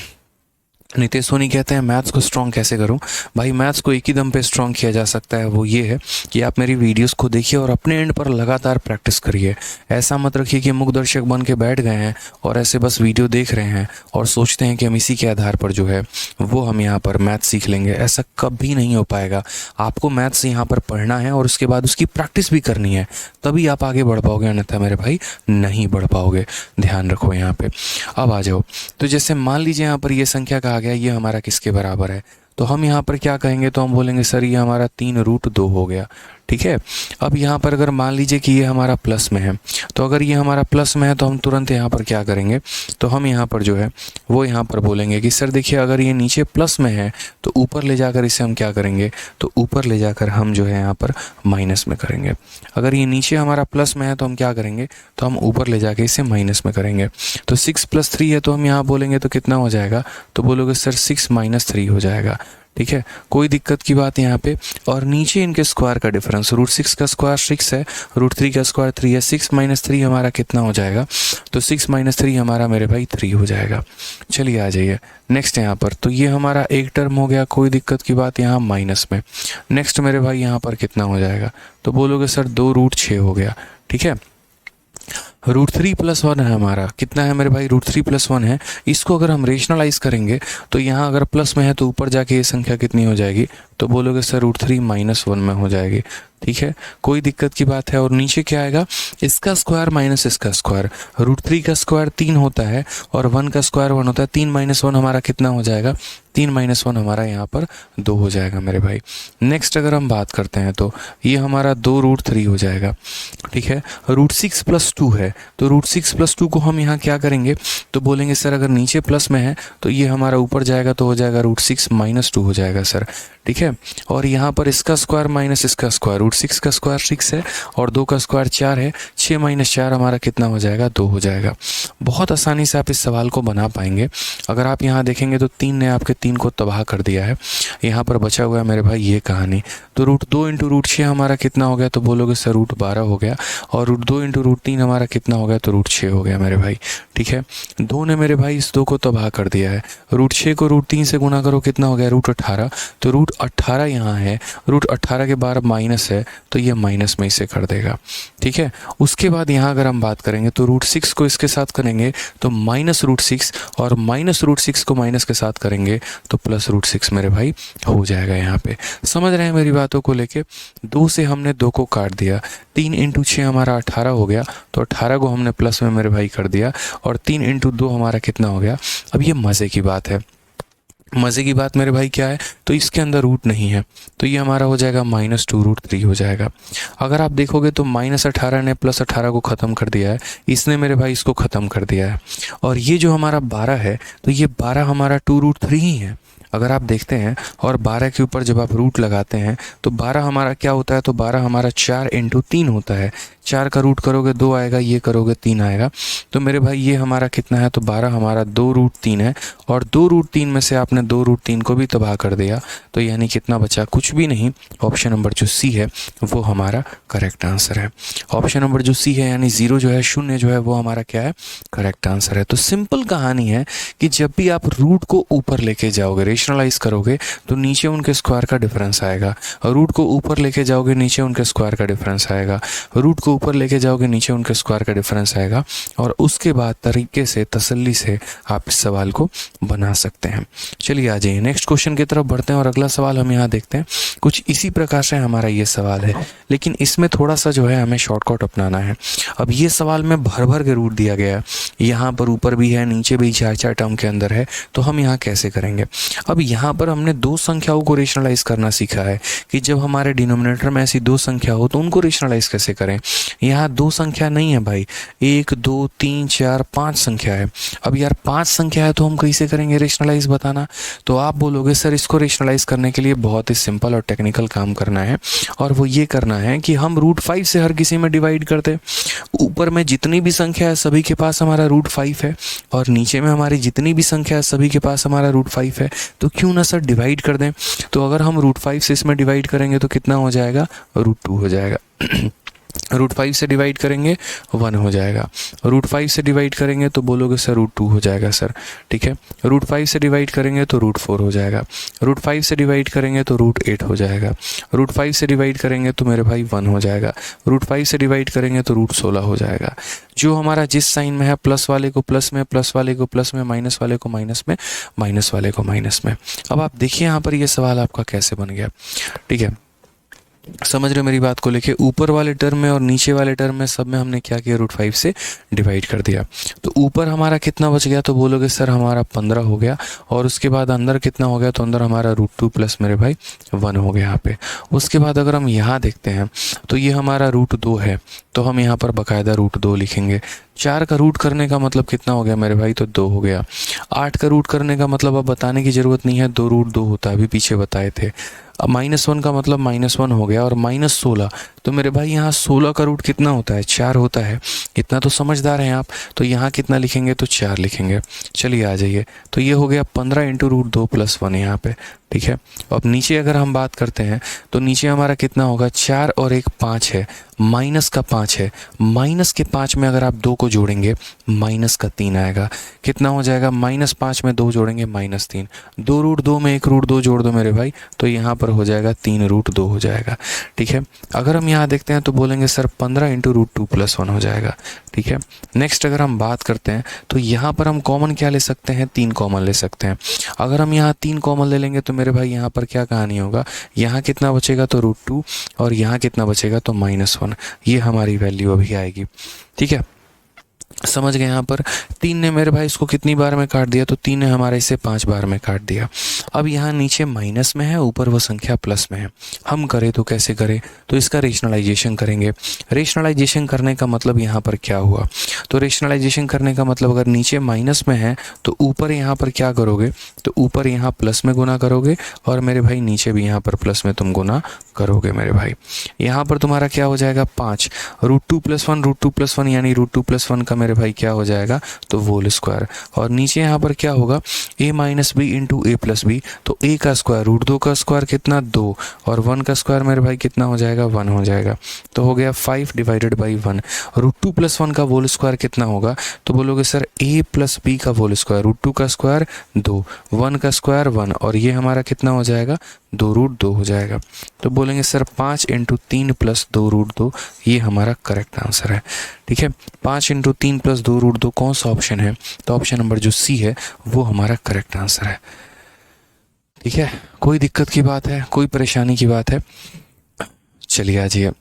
नितेश सोनी कहते हैं मैथ्स को स्ट्रॉन्ग कैसे करूं? भाई मैथ्स को एक ही दम पे स्ट्रॉन्ग किया जा सकता है, वो ये है कि आप मेरी वीडियोस को देखिए और अपने एंड पर लगातार प्रैक्टिस करिए। ऐसा मत रखिए कि मुख दर्शक बन के बैठ गए हैं और ऐसे बस वीडियो देख रहे हैं और सोचते हैं कि हम इसी के आधार पर जो है वो हम यहाँ पर मैथ्स सीख लेंगे। ऐसा कभी नहीं हो पाएगा। आपको मैथ्स यहाँ पर पढ़ना है और उसके बाद उसकी प्रैक्टिस भी करनी है, तभी आप आगे बढ़ पाओगे, अन्यथा मेरे भाई नहीं बढ़ पाओगे। ध्यान रखो यहाँ पे। अब आ जाओ, तो जैसे मान लीजिए यहाँ पर ये संख्या कहा गया, ये हमारा किसके बराबर है, तो हम यहाँ पर क्या कहेंगे, तो हम बोलेंगे सर ये हमारा 3√2 हो गया। ठीक है, अब यहाँ पर अगर मान लीजिए कि ये हमारा प्लस में है, तो अगर ये हमारा प्लस में है तो हम तुरंत यहाँ पर क्या करेंगे, तो हम यहाँ पर जो है वो यहाँ पर बोलेंगे कि सर देखिए अगर ये नीचे प्लस में है तो ऊपर ले जाकर इसे हम क्या करेंगे, तो ऊपर ले जाकर हम जो है यहाँ पर माइनस में करेंगे। अगर ये नीचे हमारा प्लस में है तो हम क्या करेंगे, तो हम ऊपर ले जाके इसे माइनस में करेंगे। तो 6 + 3 है तो हम यहाँ बोलेंगे तो कितना हो जाएगा, तो बोलोगे सर 6 - 3 हो जाएगा। ठीक है, कोई दिक्कत की बात यहाँ पे। और नीचे इनके स्क्वायर का डिफरेंस, √6 का स्क्वायर 6 है, √3 का स्क्वायर 3 है। 6 - 3 हमारा कितना हो जाएगा, तो 6 - 3 हमारा मेरे भाई 3 हो जाएगा। चलिए आ जाइए नेक्स्ट यहाँ पर, तो ये हमारा एक टर्म हो गया, कोई दिक्कत की बात यहाँ माइनस में। नेक्स्ट मेरे भाई यहाँ पर कितना हो जाएगा, तो बोलोगे सर 2√6 हो गया। ठीक है, √3 + 1 है हमारा, कितना है मेरे भाई, √3 + 1 है। इसको अगर हम रेशनलाइज करेंगे तो यहाँ अगर प्लस में है तो ऊपर जाके ये संख्या कितनी हो जाएगी, तो बोलोगे सर √3 - 1 में हो जाएगी। ठीक है, कोई दिक्कत की बात है। और नीचे क्या आएगा, इसका स्क्वायर माइनस इसका स्क्वायर। √3 का स्क्वायर 3 होता है और 1 का स्क्वायर 1 होता है। 3 - 1 हमारा कितना हो जाएगा, 3 - 1 हमारा यहाँ पर 2 हो जाएगा मेरे भाई। नेक्स्ट अगर हम बात करते हैं तो ये हमारा 2√3 हो जाएगा। ठीक है, √6 + 2 है, तो √6 + 2 को हम यहाँ क्या करेंगे, तो बोलेंगे सर अगर नीचे प्लस में है तो ये हमारा ऊपर जाएगा तो हो जाएगा √6 - 2 हो जाएगा सर। ठीक है, और यहाँ पर इसका स्क्वायर माइनस इसका स्क्वायर, √6 का स्क्वायर 6 है और 2 का स्क्वायर 4 है। 6 - 4 हमारा कितना हो जाएगा, 2 हो जाएगा। बहुत आसानी से आप इस सवाल को बना पाएंगे। अगर आप यहाँ देखेंगे तो 3 ने आपके 3 को तबाह कर दिया है। यहाँ पर बचा हुआ है मेरे भाई ये कहानी। तो √2 × √6 हमारा कितना हो गया, तो बोलोगे सर √12 हो गया। और √2 × √3 हमारा कितना हो गया, तो √6 हो गया मेरे भाई। ठीक है, 2 ने मेरे भाई इस 2 को तबाह कर दिया है। √6 को √3 से गुना करो, कितना हो गया, √18। तो √18 यहाँ है, √18 के बाद माइनस है तो ये माइनस में इसे कर देगा। ठीक है, उसके बाद यहाँ अगर हम बात करेंगे तो √6 को इसके साथ करेंगे तो -√6 और -√6 को माइनस के साथ करेंगे तो +√6 मेरे भाई हो जाएगा। यहाँ पे समझ रहे हैं मेरी बातों को लेके। 2 से हमने 2 को काट दिया, 3 × 6 हमारा 18 हो गया, तो 18 को हमने प्लस में मेरे भाई कर दिया और 3 × 2 हमारा कितना हो गया। अब ये मज़े की बात है, मज़े की बात मेरे भाई क्या है, तो इसके अंदर रूट नहीं है तो ये हमारा हो जाएगा -2√3 हो जाएगा। अगर आप देखोगे तो -18 ने +18 को ख़त्म कर दिया है, इसने मेरे भाई इसको ख़त्म कर दिया है। और ये जो हमारा 12 है तो ये 12 हमारा 2√3 ही है। अगर आप देखते हैं और 12 के ऊपर जब आप रूट लगाते हैं तो 12 हमारा क्या होता है, तो 12 हमारा 4 इंटू 3 होता है। 4 का रूट करोगे 2 आएगा, ये करोगे 3 आएगा। तो मेरे भाई ये हमारा कितना है, तो 12 हमारा 2 रूट 3 है, और 2 रूट 3 में से आपने 2 रूट 3 को भी तबाह कर दिया, तो यानी कितना बचा, कुछ भी नहीं। ऑप्शन नंबर जो सी है वो हमारा करेक्ट आंसर है। ऑप्शन नंबर जो सी है यानी 0 जो है, शून्य जो है, वो हमारा क्या है, करेक्ट आंसर है। तो सिंपल कहानी है कि जब भी आप रूट को ऊपर लेके जाओगे, रेशनलाइज करोगे, तो नीचे उनके स्क्वायर का डिफरेंस आएगा। रूट को ऊपर लेके जाओगे, नीचे उनके स्क्वायर का डिफरेंस आएगा। रूट को ऊपर लेके जाओगे, नीचे उनके स्क्वायर का डिफरेंस आएगा, और उसके बाद तरीके से, तसल्ली से आप इस सवाल को बना सकते हैं। चलिए आ जाइए नेक्स्ट क्वेश्चन की तरफ बढ़ते हैं, और अगला सवाल हम यहाँ देखते हैं। कुछ इसी प्रकार से हमारा ये सवाल है, लेकिन इसमें थोड़ा सा जो है हमें शॉर्टकट अपनाना है। अब ये सवाल में भर भर के रूट दिया गया है, यहाँ पर ऊपर भी है, नीचे भी 4 टर्म के अंदर है, तो हम यहाँ कैसे करेंगे। अब यहाँ पर हमने दो संख्याओं को रेशनलाइज करना सीखा है कि जब हमारे डिनोमिनेटर में ऐसी दो संख्या हो तो उनको रेशनलाइज कैसे करें। यहाँ दो संख्या नहीं है भाई, 1 2 3 4 5 संख्या है। अब यार 5 संख्या है तो हम कैसे करेंगे रेशनलाइज, बताना। तो आप बोलोगे सर इसको रेशनलाइज करने के लिए बहुत ही सिंपल और टेक्निकल काम करना है, और वो ये करना है कि हम √5 से हर किसी में डिवाइड कर दे। ऊपर में जितनी भी संख्या है सभी के पास हमारा √5 है, और नीचे में हमारी जितनी भी संख्या है सभी के पास हमारा √5 है, तो क्यों ना सर डिवाइड कर दें। तो अगर हम √5 से इसमें डिवाइड करेंगे तो कितना हो जाएगा, √2 हो जाएगा। √5 से डिवाइड करेंगे 1 हो जाएगा। √5 से डिवाइड करेंगे तो बोलोगे सर √2 हो जाएगा सर, ठीक है। √5 से डिवाइड करेंगे तो √4 हो जाएगा। √5 से डिवाइड करेंगे तो √8 हो जाएगा। √5 से डिवाइड करेंगे तो मेरे भाई 1 हो जाएगा। √5 से डिवाइड करेंगे तो √16 हो जाएगा। जो हमारा जिस साइन में है, प्लस वाले को प्लस में, प्लस वाले को प्लस में, माइनस वाले को माइनस में, माइनस वाले को माइनस में। अब आप देखिए यहाँ पर ये सवाल आपका कैसे बन गया, ठीक है। समझ रहे हो मेरी बात को लेके, ऊपर वाले टर्म में और नीचे वाले टर्म में सब में हमने क्या किया, √5 से डिवाइड कर दिया। तो ऊपर हमारा कितना बच गया, तो बोलोगे सर हमारा 15 हो गया, और उसके बाद अंदर कितना हो गया, तो अंदर हमारा √2 प्लस मेरे भाई 1 हो गया यहाँ पे। उसके बाद अगर हम यहाँ देखते हैं तो ये हमारा √2 है, तो हम यहाँ पर बाकायदा √2 लिखेंगे। 4 का रूट करने का मतलब कितना हो गया मेरे भाई, तो 2 हो गया। 8 का रूट करने का मतलब अब बताने की ज़रूरत नहीं है, 2 √2 होता है, अभी पीछे बताए थे। अब -1 का मतलब -1 हो गया, और -16, तो मेरे भाई यहाँ 16 का रूट कितना होता है, 4 होता है। इतना तो समझदार हैं आप। तो यहाँ कितना लिखेंगे, तो 4 लिखेंगे। चलिए आ जाइए, तो ये हो गया 15 इंटू √2 + 1 यहाँ पे, ठीक है। अब नीचे अगर हम बात करते हैं तो नीचे हमारा कितना होगा, 4 और 1 5 है, माइनस का 5 है। माइनस के 5 में अगर आप 2 को जोड़ेंगे माइनस का 3 आएगा। कितना हो जाएगा, -5 में 2 जोड़ेंगे -3। 2 √2 में 1 √2 जोड़ दो मेरे भाई, तो यहाँ पर हो जाएगा 3 √2 हो जाएगा, ठीक है। अगर हम यहाँ देखते हैं तो बोलेंगे सर 15 इंटू √2 + 1 हो जाएगा, ठीक है। नेक्स्ट अगर हम बात करते हैं तो यहाँ पर हम कॉमन क्या ले सकते हैं, 3 कॉमन ले सकते हैं। अगर हम यहाँ 3 कॉमन ले लेंगे तो मेरे भाई यहाँ पर क्या कहानी होगा, यहाँ कितना बचेगा, तो √2, और यहाँ कितना बचेगा, तो -1। ये हमारी वैल्यू अभी आएगी, ठीक है। समझ गए। यहाँ पर 3 ने मेरे भाई इसको कितनी बार में काट दिया, तो 3 ने हमारे इसे 5 बार में काट दिया। अब यहाँ नीचे माइनस में है, ऊपर वो संख्या प्लस में है। हम करें तो कैसे करें, तो इसका रेशनलाइजेशन करेंगे। रेशनलाइजेशन करने का मतलब यहाँ पर क्या हुआ, तो रेशनलाइजेशन करने का मतलब अगर नीचे माइनस में है तो ऊपर यहाँ पर क्या करोगे, तो ऊपर यहाँ प्लस में गुना करोगे, और मेरे भाई नीचे भी यहाँ पर प्लस में तुम गुना करोगे मेरे भाई। यहाँ पर तुम्हारा क्या हो जाएगा, 5 √2 + 1, √2 + 1 यानी √2 + 1 का मेरे भाई क्या हो जाएगा, तो होल स्क्वायर। और नीचे यहाँ पर क्या होगा, a - b into a + b, तो a का स्क्वायर, √2 का स्क्वायर कितना, 2, और 1 का स्क्वायर मेरे भाई कितना हो जाएगा, 1 हो जाएगा। तो हो गया 5 / 1। √2 + 1 का होल स्क्वायर कितना होगा, तो बोलोगे सर a + b का होल स्क्वायर, √2 का स्क्वायर 2, 1 का स्क्वायर 1, और ये हमारा कितना हो जाएगा, 2 √2 हो जाएगा। तो बोलेंगे सर 5 × 3 + 2 √2, ये हमारा करेक्ट आंसर है, ठीक है। 5 × 3 + 2 √2 कौन सा ऑप्शन है, तो ऑप्शन नंबर जो सी है वो हमारा करेक्ट आंसर है, ठीक है। कोई दिक्कत की बात है, कोई परेशानी की बात है, चलिए आ जाइए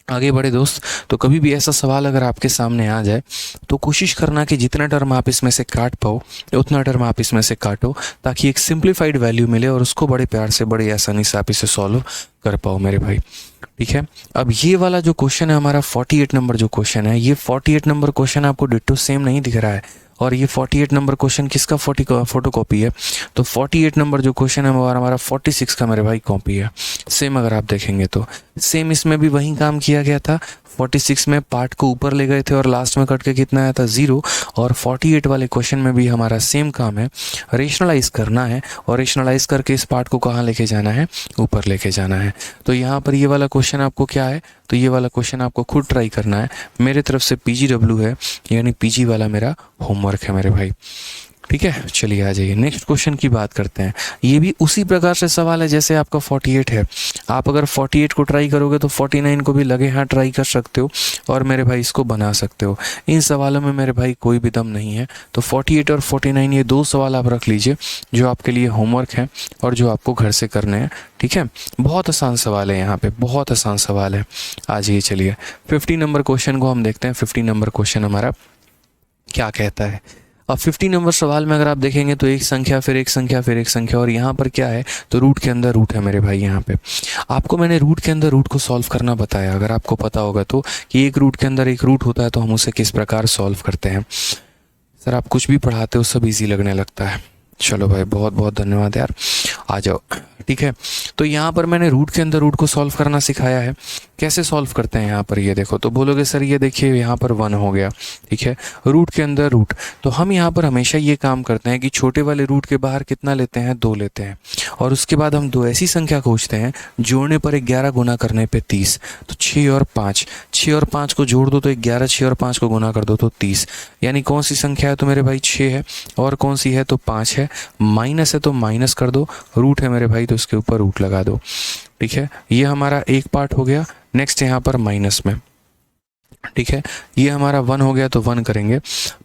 आगे बढ़े दोस्त। तो कभी भी ऐसा सवाल अगर आपके सामने आ जाए तो कोशिश करना कि जितना टर्म आप इसमें से काट पाओ उतना टर्म आप इसमें से काटो, ताकि एक सिंप्लीफाइड वैल्यू मिले और उसको बड़े प्यार से, बड़ी आसानी से आप इसे सॉल्व कर पाओ मेरे भाई। ठीक है, अब ये वाला जो क्वेश्चन है हमारा 48 नंबर जो क्वेश्चन है, ये 48 नंबर क्वेश्चन आपको डिट्टो सेम नहीं दिख रहा है, और ये 48 नंबर क्वेश्चन किसका फोटो कॉपी है, तो 48 नंबर जो क्वेश्चन है हमारा 46 का मेरे भाई कॉपी है। सेम अगर आप देखेंगे तो सेम इसमें भी वही काम किया गया था। 46 में पार्ट को ऊपर ले गए थे और लास्ट में कट के कितना आया था 0, और 48 वाले क्वेश्चन में भी हमारा सेम काम है, रेशनलाइज करना है, और रेशनलाइज करके इस पार्ट को कहाँ लेके जाना है, ऊपर लेके जाना है। तो यहाँ पर ये वाला क्वेश्चन आपको क्या है, तो ये वाला क्वेश्चन आपको खुद ट्राई करना है। मेरे तरफ से PGW है, यानी PG वाला मेरा होमवर्क है मेरे भाई। ठीक है, चलिए आ जाइए नेक्स्ट क्वेश्चन की बात करते हैं। ये भी उसी प्रकार से सवाल है जैसे आपका 48 है। आप अगर 48 को ट्राई करोगे तो 49 को भी लगे हाथ ट्राई कर सकते हो, और मेरे भाई इसको बना सकते हो। इन सवालों में मेरे भाई कोई भी दम नहीं है। तो 48 और 49 ये दो सवाल आप रख लीजिए जो आपके लिए होमवर्क है और जो आपको घर से करने हैं। ठीक है, बहुत आसान सवाल है, यहाँ पे बहुत आसान सवाल है। आ जाइए चलिए 50 नंबर क्वेश्चन को हम देखते हैं। 50 नंबर क्वेश्चन हमारा क्या कहता है। अब 50 नंबर सवाल में अगर आप देखेंगे तो एक संख्या फिर एक संख्या फिर एक संख्या, और यहाँ पर क्या है, तो रूट के अंदर रूट है मेरे भाई। यहाँ पे आपको मैंने रूट के अंदर रूट को सॉल्व करना बताया, अगर आपको पता होगा तो, कि एक रूट के अंदर एक रूट होता है तो हम उसे किस प्रकार सॉल्व करते हैं। सर आप कुछ भी पढ़ाते हो सब ईजी लगने लगता है। चलो भाई बहुत बहुत धन्यवाद यार, आ जाओ। ठीक है, तो यहाँ पर मैंने रूट के अंदर रूट को सॉल्व करना सिखाया है। कैसे सॉल्व करते हैं यहाँ पर, ये देखो, तो बोलोगे सर ये देखिए यहाँ पर 1 हो गया। ठीक है, रूट के अंदर रूट, तो हम यहाँ पर हमेशा ये काम करते हैं कि छोटे वाले रूट के बाहर कितना लेते हैं, 2 लेते हैं, और उसके बाद हम 2 ऐसी संख्या खोजते हैं जोड़ने पर 11 गुना करने पे 30। तो 6 और 5, 6 और 5 को जोड़ दो तो 11, 6 और 5 को गुना कर दो तो 30। यानी कौन सी संख्या है, तो मेरे भाई 6 है, और कौन सी है, तो 5 है। माइनस है तो माइनस कर दो, रूट है मेरे भाई तो इसके ऊपर रूट लगा दो। ठीक है, ये हमारा एक पार्ट हो गया। नेक्स्ट यहाँ पर माइनस में, ठीक है, ये हमारा 1 हो गया तो 1 करेंगे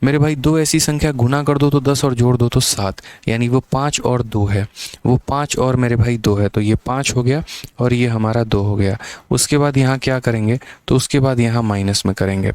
मेरे भाई। 2 ऐसी संख्या गुना कर दो तो 10 और जोड़ दो तो 7, यानी वो 5 और 2 है, वो 5 और मेरे भाई 2 है, तो ये 5 हो गया और ये हमारा 2 हो गया। उसके बाद यहाँ क्या करेंगे, तो उसके बाद यहाँ माइनस में करेंगे।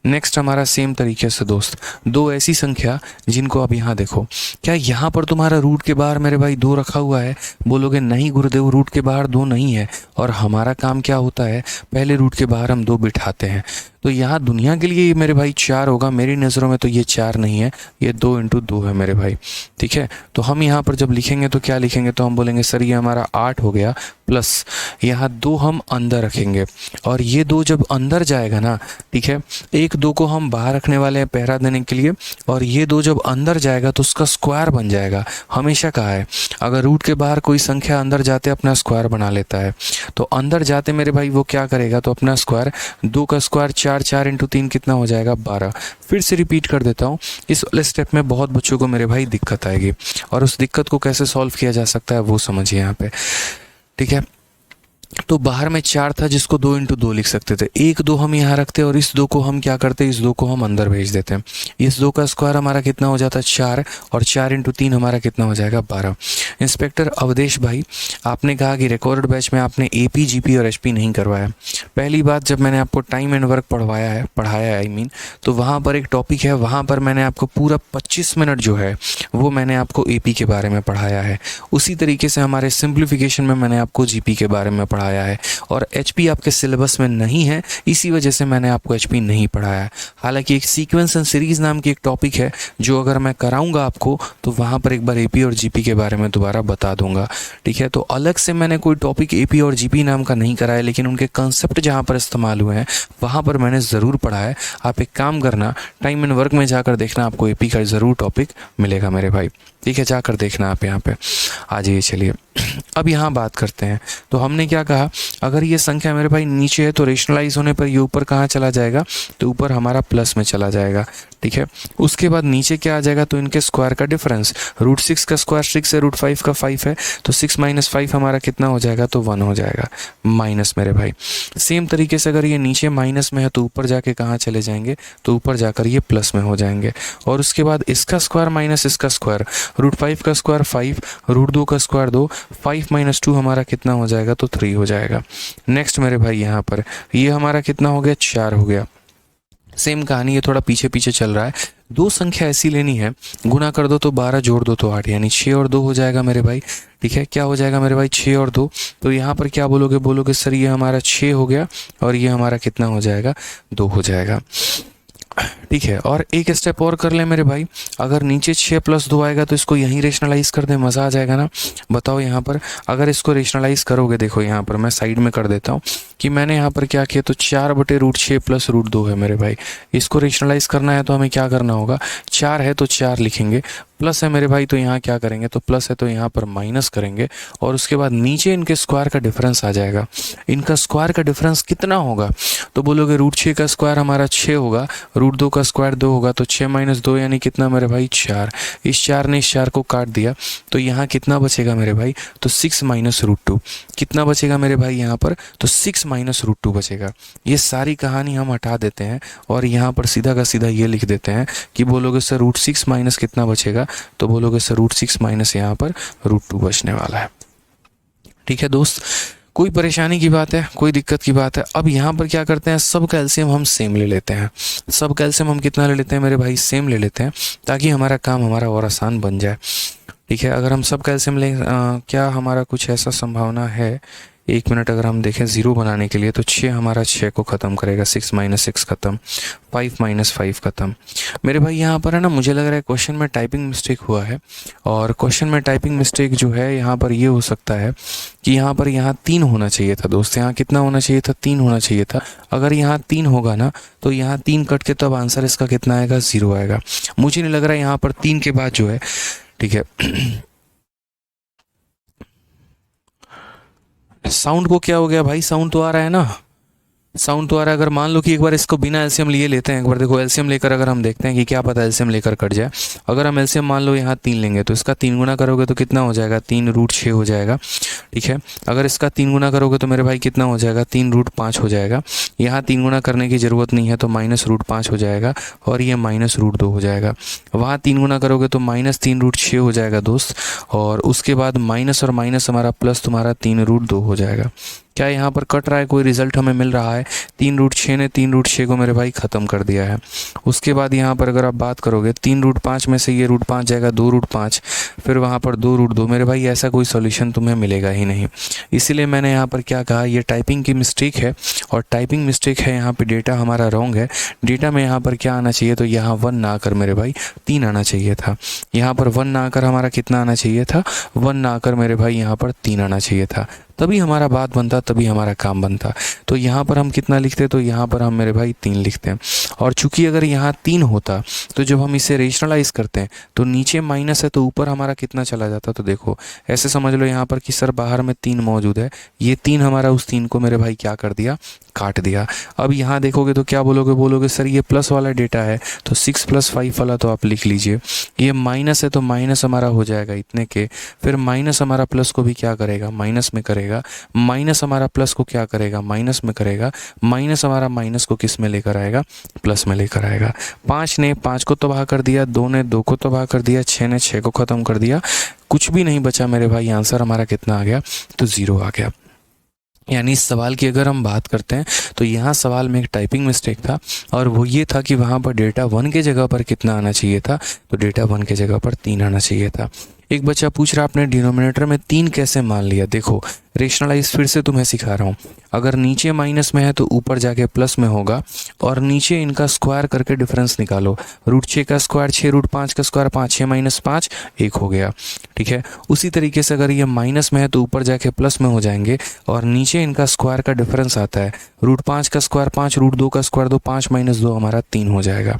नेक्स्ट हमारा सेम तरीके से दोस्त 2 ऐसी संख्या जिनको अब यहाँ देखो, क्या यहाँ पर तुम्हारा रूट के बाहर मेरे भाई 2 रखा हुआ है, बोलोगे नहीं गुरुदेव रूट के बाहर 2 नहीं है, और हमारा काम क्या होता है, पहले रूट के बाहर हम 2 बिठाते हैं। तो यहाँ दुनिया के लिए ये मेरे भाई 4 होगा, मेरी नज़रों में तो ये 4 नहीं है, ये 2 × 2 है मेरे भाई। ठीक है, तो हम यहाँ पर जब लिखेंगे तो क्या लिखेंगे, तो हम बोलेंगे सर ये हमारा 8 हो गया, प्लस यहाँ 2 हम अंदर रखेंगे, और ये 2 जब अंदर जाएगा ना, ठीक है, एक 2 को हम बाहर रखने वाले हैं पहरा देने के लिए, और ये 2 जब अंदर जाएगा तो उसका स्क्वायर बन जाएगा। हमेशा कहा है अगर रूट के बाहर कोई संख्या अंदर जाते अपना स्क्वायर बना लेता है, तो अंदर जाते मेरे भाई वो क्या करेगा, तो अपना स्क्वायर, 2 का स्क्वायर 4, 4 × 3 कितना हो जाएगा, 12। फिर से रिपीट कर देता हूँ, इस वाले स्टेप में बहुत बच्चों को मेरे भाई दिक्कत आएगी, और उस दिक्कत को कैसे सॉल्व किया जा सकता है वो समझिए यहाँ पे। ठीक है, तो बाहर में 4 था जिसको 2 × 2 लिख सकते थे, 1 2 हम यहाँ रखते और इस 2 को हम क्या करते, इस 2 को हम अंदर भेज देते हैं। इस 2 का स्क्वायर हमारा कितना हो जाता है 4, और 4 × 3 हमारा कितना हो जाएगा 12। इंस्पेक्टर अवधेश भाई, आपने कहा कि रिकॉर्ड बैच में आपने AP, GP और HP नहीं करवाया। पहली बात, जब मैंने आपको टाइम एंड वर्क पढ़ाया है तो वहाँ पर एक टॉपिक है, वहाँ पर मैंने आपको पूरा 25 मिनट जो है वो मैंने आपको AP के बारे में पढ़ाया है। उसी तरीके से हमारे सिंप्लीफिकेशन में मैंने आपको GP के बारे में पढ़ाया है, और HP आपके सिलेबस में नहीं है, इसी वजह से मैंने आपको HP नहीं पढ़ाया है। हालांकि एक सीक्वेंस एंड सीरीज नाम की एक टॉपिक है जो अगर मैं कराऊंगा आपको तो वहाँ पर एक बार AP और GP के बारे में दोबारा बता दूंगा। ठीक है, तो अलग से मैंने कोई टॉपिक AP और GP नाम का नहीं कराया, लेकिन उनके कंसेप्ट जहाँ पर इस्तेमाल हुए हैं वहाँ पर मैंने ज़रूर पढ़ा है। आप एक काम करना, टाइम एंड वर्क में जाकर देखना, आपको AP का ज़रूर टॉपिक मिलेगा मेरे भाई। ठीक है, जाकर देखना आप यहाँ पे। आ जाइए चलिए अब यहाँ बात करते हैं। तो हमने क्या कहा, अगर ये संख्या मेरे भाई नीचे है तो रेशनलाइज होने पर ये ऊपर कहाँ चला जाएगा, तो ऊपर हमारा प्लस में चला जाएगा। ठीक है, उसके बाद नीचे क्या आ जाएगा, तो इनके स्क्वायर का डिफरेंस, √6 का स्क्वायर 6 है, √5 का 5 है, तो 6 - 5 हमारा कितना हो जाएगा, तो 1 हो जाएगा, माइनस मेरे भाई। सेम तरीके से अगर ये नीचे माइनस में है तो ऊपर जाके कहाँ चले जाएंगे, तो ऊपर जाकर ये प्लस में हो जाएंगे। और उसके बाद इसका स्क्वायर माइनस इसका स्क्वायर, √5 का स्क्वायर 5, √2 का स्क्वायर 2, 5 - 2 हमारा कितना हो जाएगा, तो 3 हो जाएगा। नेक्स्ट मेरे भाई यहाँ पर ये हमारा कितना हो गया, 4 हो गया। सेम कहानी, ये थोड़ा पीछे पीछे चल रहा है। दो संख्या ऐसी लेनी है, गुना कर दो तो 12, जोड़ दो तो 8, यानी 6 और 2 हो जाएगा मेरे भाई। ठीक है, क्या हो जाएगा मेरे भाई, 6 और 2। तो यहाँ पर क्या बोलोगे, बोलोगे सर ये हमारा 6 हो गया और ये हमारा कितना हो जाएगा, 2 हो जाएगा। ठीक है, और एक स्टेप और कर ले मेरे भाई, अगर नीचे 6 + 2 आएगा तो इसको यहीं रेशनलाइज कर दे, मज़ा आ जाएगा ना। बताओ यहाँ पर अगर इसको रेशनलाइज करोगे, देखो यहाँ पर मैं साइड में कर देता हूँ कि मैंने यहाँ पर क्या किया, तो 4/√6 + √2 है मेरे भाई। इसको रेशनलाइज करना है तो हमें क्या करना होगा, 4 है तो 4 लिखेंगे, प्लस है मेरे भाई तो यहाँ क्या करेंगे, तो प्लस है तो यहाँ पर माइनस करेंगे, और उसके बाद नीचे इनके स्क्वायर का डिफरेंस आ जाएगा। इनका स्क्वायर का डिफरेंस कितना होगा, तो बोलोगे √6 का स्क्वायर हमारा 6 होगा, √2 का स्क्वायर 2 होगा, तो 6 - 2 यानी कितना मेरे भाई, 4। इस 4 ने इस 4 को काट दिया, तो यहाँ कितना बचेगा मेरे भाई, तो 6 - √2। कितना बचेगा मेरे भाई यहाँ पर, तो 6 - √2 बचेगा। ये सारी कहानी हम हटा देते हैं और यहाँ पर सीधा का सीधा ये लिख देते हैं कि बोलोगे सर √6 माइनस कितना बचेगा, तो बोलोगे सर √6 माइनस यहाँ पर √2 बचने वाला है। ठीक है दोस्त, कोई परेशानी की बात है, कोई दिक्कत की बात है। अब यहाँ पर क्या करते हैं, सब का एलसीएम हम सेम ले लेते हैं। सब का एलसीएम हम कितना ले लेते हैं मेरे भाई, सेम ले लेते हैं, ताकि हमारा काम हमारा और आसान बन जाए। ठीक है, अगर हम सब का एलसीएम लें, क्या हमारा कुछ ऐसा संभावना है, 1 मिनट, अगर हम देखें 0 बनाने के लिए, तो 6 हमारा 6 को ख़त्म करेगा, 6 - 6 ख़त्म, 5 - 5 ख़त्म। मेरे भाई यहाँ पर है ना, मुझे लग रहा है क्वेश्चन में टाइपिंग मिस्टेक हुआ है, और क्वेश्चन में टाइपिंग मिस्टेक जो है यहाँ पर ये हो सकता है कि यहाँ पर 3 होना चाहिए था दोस्त। यहाँ कितना होना चाहिए था, 3 होना चाहिए था। अगर यहाँ 3 होगा ना, तो यहाँ 3 कट के तब आंसर इसका कितना आएगा, 0 आएगा। मुझे नहीं लग रहा है यहाँ पर 3 के बाद जो है, ठीक है, साउंड को क्या हो गया भाई, साउंड तो आ रहा है ना, साउंड तो आ रहा है। अगर मान लो कि एक बार इसको बिना एलसीएम लिए लेते हैं, एक बार देखो एलसीएम लेकर अगर हम देखते हैं कि क्या पता एलसीएम लेकर कट जाए। अगर हम एलसीएम मान लो यहाँ 3 लेंगे, तो इसका 3 गुना करोगे तो कितना हो जाएगा, 3√6 हो जाएगा। ठीक है, अगर इसका 3 गुना करोगे तो मेरे भाई कितना हो जाएगा, 3√5 हो जाएगा। यहाँ 3 गुना करने की ज़रूरत नहीं है, तो -√5 हो जाएगा, और ये -√2 हो जाएगा। वहाँ 3 गुना करोगे तो -3√6 हो जाएगा दोस्त, और उसके बाद माइनस और माइनस हमारा प्लस तुम्हारा 3√2 हो जाएगा। क्या यहाँ पर कट रहा है, कोई रिजल्ट हमें मिल रहा है। 3√6 ने 3√6 को मेरे भाई ख़त्म कर दिया है। उसके बाद यहाँ पर अगर आप बात करोगे, 3√5 में से ये √5 जाएगा, 2√5, फिर वहाँ पर 2√2। मेरे भाई ऐसा कोई सॉल्यूशन तुम्हें मिलेगा ही नहीं। इसीलिए मैंने यहाँ पर क्या कहा, ये टाइपिंग की मिस्टेक है, और टाइपिंग मिस्टेक है, यहाँ पर डेटा हमारा रॉन्ग है। डेटा में यहाँ पर क्या आना चाहिए, तो यहाँ 1 ना आकर मेरे भाई 3 आना चाहिए था। यहाँ पर 1 ना आकर हमारा कितना आना चाहिए था, 1 ना आकर मेरे भाई यहाँ पर 3 आना चाहिए था। तभी हमारा बात बनता, तभी हमारा काम बनता। तो यहाँ पर हम कितना लिखते, तो यहाँ पर हम मेरे भाई 3 लिखते हैं। और चूंकि अगर यहाँ 3 होता, तो जब हम इसे रेशनलाइज करते हैं तो नीचे माइनस है, तो ऊपर हमारा कितना चला जाता। तो देखो ऐसे समझ लो यहाँ पर कि सर बाहर में 3 मौजूद है, ये 3 हमारा उस 3 को मेरे भाई क्या कर दिया, काट दिया। अब यहाँ देखोगे तो क्या बोलोगे, बोलोगे सर ये प्लस वाला डेटा है, तो 6 + 5 वाला तो आप लिख लीजिए। ये माइनस है, तो माइनस हमारा हो जाएगा इतने के, फिर माइनस हमारा प्लस को भी क्या करेगा, माइनस में करेगा, माइनस हमारा प्लस को क्या करेगा, माइनस में करेगा, माइनस हमारा माइनस को किस में लेकर आएगा, प्लस में लेकर आएगा। 5 ने 5 को तबाह कर दिया, 2 ने 2 को तबाह कर दिया, 6 ने 6 को ख़त्म कर दिया, कुछ भी नहीं बचा मेरे भाई। आंसर हमारा कितना आ गया, तो 0 आ गया। यानी इस सवाल की अगर हम बात करते हैं, तो यहाँ सवाल में एक टाइपिंग मिस्टेक था, और वो ये था कि वहाँ पर डेटा 1 के जगह पर कितना आना चाहिए था, तो डेटा 1 के जगह पर 3 आना चाहिए था। एक बच्चा पूछ रहा आपने डिनोमिनेटर में 3 कैसे मान लिया। देखो रेशनलाइज फिर से तुम्हें सिखा रहा हूँ। अगर नीचे माइनस में है तो ऊपर जाके प्लस में होगा, और नीचे इनका स्क्वायर करके डिफरेंस निकालो। √6 का स्क्वायर 6, √5 का स्क्वायर 5, 6 - 5 1 हो गया। ठीक है, उसी तरीके से अगर ये माइनस में है तो ऊपर जाके प्लस में हो जाएंगे, और नीचे इनका स्क्वायर का डिफरेंस आता है। √5 का स्क्वायर 5, √2 का स्क्वायर 2, 5 - 2 हमारा 3 हो जाएगा।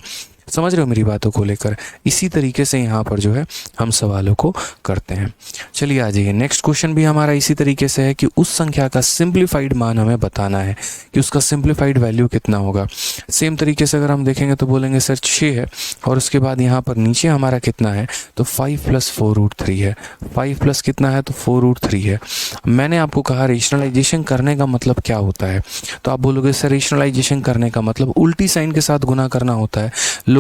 समझ रहे हो मेरी बातों को लेकर। इसी तरीके से यहाँ पर जो है हम सवालों को करते हैं। चलिए आ जाइए, नेक्स्ट क्वेश्चन भी हमारा इसी तरीके से है कि उस संख्या का सिंप्लीफाइड मान हमें बताना है कि उसका सिंप्लीफाइड वैल्यू कितना होगा। सेम तरीके से अगर हम देखेंगे तो बोलेंगे सर 6 है, और उसके बाद यहाँ पर नीचे हमारा कितना है, तो 5 + 4√3 है। 5 प्लस कितना है, तो 4√3 है। मैंने आपको कहा रेशनलाइजेशन करने का मतलब क्या होता है, तो आप बोलोगे सर रेशनलाइजेशन करने का मतलब उल्टी साइन के साथ गुना करना होता है।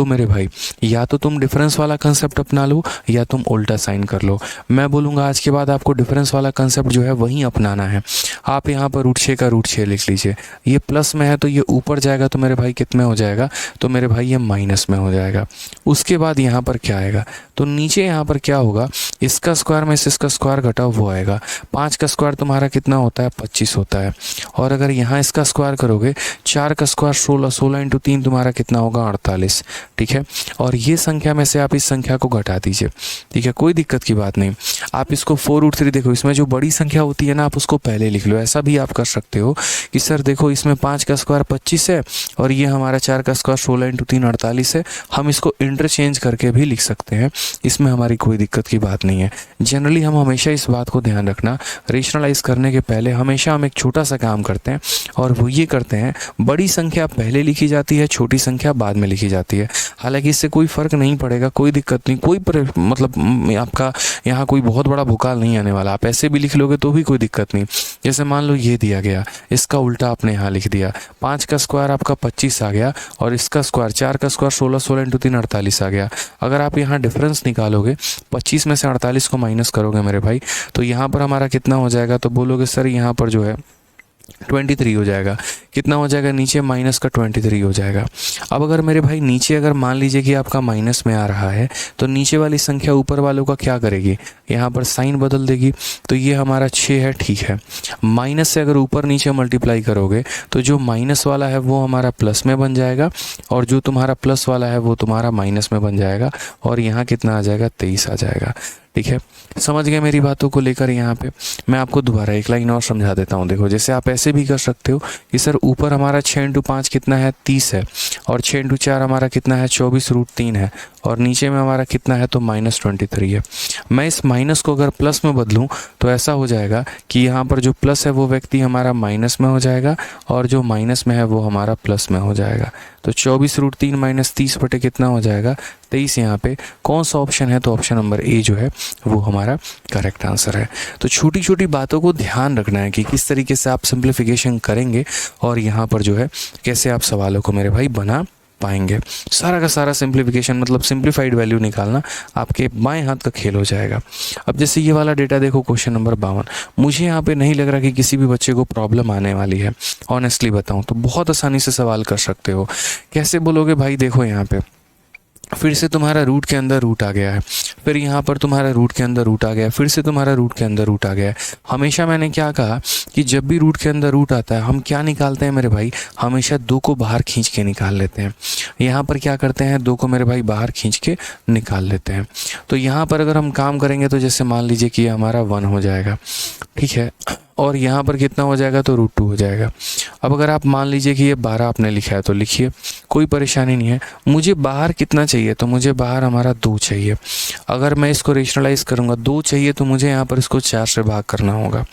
लो मेरे भाई, या तो तुम डिफरेंस वाला कंसेप्ट अपना लो या तुम उल्टा साइन कर लो। मैं बोलूँगा आज के बाद आपको डिफरेंस वाला कंसेप्ट जो है वही अपनाना है। आप यहाँ पर √6 का √6 लिख लीजिए, ये प्लस में है तो ये ऊपर जाएगा तो मेरे भाई कितने हो जाएगा, तो मेरे भाई ये माइनस में हो जाएगा। उसके बाद यहाँ पर क्या आएगा, तो नीचे यहाँ पर क्या होगा, इसका स्क्वायर में से इसका स्क्वायर घटाओ वो आएगा। 5 का स्क्वायर तुम्हारा कितना होता है, 25 होता है। और अगर यहाँ इसका स्क्वायर करोगे, 4 का स्क्वायर 16, 16 इंटू 3 तुम्हारा कितना होगा, 48। ठीक है, और ये संख्या में से आप इस संख्या को घटा दीजिए। ठीक है, कोई दिक्कत की बात नहीं। आप इसको 4√3, देखो इसमें जो बड़ी संख्या होती है ना, आप उसको पहले लिख लो। ऐसा भी आप कर सकते हो कि सर देखो इसमें 5 का स्क्वायर 25 है और ये हमारा 4 का स्क्वायर 16 इंटू 3 48 है। हम इसको इंटरचेंज करके भी लिख सकते हैं, इसमें हमारी कोई दिक्कत की बात नहीं है। जनरली हम हमेशा इस बात को ध्यान रखना, रेशनलाइज करने के पहले हमेशा हम एक छोटा सा काम करते हैं और वो ये करते हैं, बड़ी संख्या पहले लिखी जाती है, छोटी संख्या बाद में लिखी जाती है। हालांकि इससे कोई फ़र्क नहीं पड़ेगा, कोई दिक्कत नहीं, मतलब आपका यहाँ कोई बहुत बड़ा भूकाल नहीं आने वाला। आप ऐसे भी लिख लोगे तो भी कोई दिक्कत नहीं। जैसे मान लो ये दिया गया, इसका उल्टा आपने यहाँ लिख दिया, 5 का स्क्वायर आपका 25 आ गया और इसका स्क्वायर 4 का स्क्वायर 16, 16 इंटू 3 48 आ गया। अगर आप यहाँ डिफरेंस निकालोगे, 25 में से 48 को माइनस करोगे मेरे भाई, तो यहाँ पर हमारा कितना हो जाएगा, तो बोलोगे सर यहाँ पर जो है 23 हो जाएगा। कितना हो जाएगा, नीचे माइनस का 23 हो जाएगा। अब अगर मेरे भाई नीचे अगर मान लीजिए कि आपका माइनस में आ रहा है, तो नीचे वाली संख्या ऊपर वालों का क्या करेगी, यहाँ पर साइन बदल देगी। तो ये हमारा 6 है, ठीक है। माइनस से अगर ऊपर नीचे मल्टीप्लाई करोगे तो जो माइनस वाला है वो हमारा प्लस में बन जाएगा और जो तुम्हारा प्लस वाला है वो तुम्हारा माइनस में बन जाएगा और यहाँ कितना आ जाएगा, 23 आ जाएगा। ठीक है, समझ गए मेरी बातों को लेकर। यहाँ पे मैं आपको दोबारा एक लाइन और समझा देता हूँ। देखो, जैसे आप ऐसे भी कर सकते हो कि सर ऊपर हमारा 6 इंटू 5 कितना है, 30 है और 6 इंटू 4 हमारा कितना है, 24√3 है और नीचे में हमारा कितना है, तो -23 है। मैं इस माइनस को अगर प्लस में बदलूँ तो ऐसा हो जाएगा कि यहाँ पर जो प्लस है वो व्यक्ति हमारा माइनस में हो जाएगा और जो माइनस में है वो हमारा प्लस में हो जाएगा। तो 24√3 माइनस 30 बटे कितना हो जाएगा, 23। यहाँ पे कौन सा ऑप्शन है, तो ऑप्शन नंबर ए जो है वो हमारा करेक्ट आंसर है। तो छोटी छोटी बातों को ध्यान रखना है कि किस तरीके से आप सिंप्लीफिकेशन करेंगे और यहाँ पर जो है कैसे आप सवालों को मेरे भाई बना पाएंगे। सारा का सारा सिंप्लीफिकेशन मतलब सिंप्लीफाइड वैल्यू निकालना आपके बाएं हाथ का खेल हो जाएगा। अब जैसे ये वाला डेटा देखो, क्वेश्चन नंबर 52, मुझे यहाँ पे नहीं लग रहा कि किसी भी बच्चे को प्रॉब्लम आने वाली है। ऑनेस्टली बताऊँ तो बहुत आसानी से सवाल कर सकते हो। कैसे बोलोगे भाई, देखो यहाँ पे फिर से तुम्हारा रूट के अंदर रूट आ गया है, फिर यहाँ पर तुम्हारा रूट के अंदर रूट आ गया है, फिर से तुम्हारा रूट के अंदर रूट आ गया है। हमेशा मैंने क्या कहा कि जब भी रूट के अंदर रूट आता है हम क्या निकालते हैं मेरे भाई, हमेशा 2 को बाहर खींच के निकाल लेते हैं। यहाँ पर क्या करते हैं, 2 को मेरे भाई बाहर खींच के निकाल लेते हैं। तो यहाँ पर अगर हम काम करेंगे तो जैसे मान लीजिए कि ये हमारा 1 हो जाएगा, ठीक है, और यहाँ पर कितना हो जाएगा, तो √2 हो जाएगा। अब अगर आप मान लीजिए कि ये 12 आपने लिखा है तो लिखिए, कोई परेशानी नहीं है। मुझे बाहर कितना चाहिए, तो मुझे बाहर हमारा 2 चाहिए। अगर मैं इसको रेशनलाइज करूँगा, 2 चाहिए तो मुझे यहाँ पर इसको 4 से भाग करना होगा।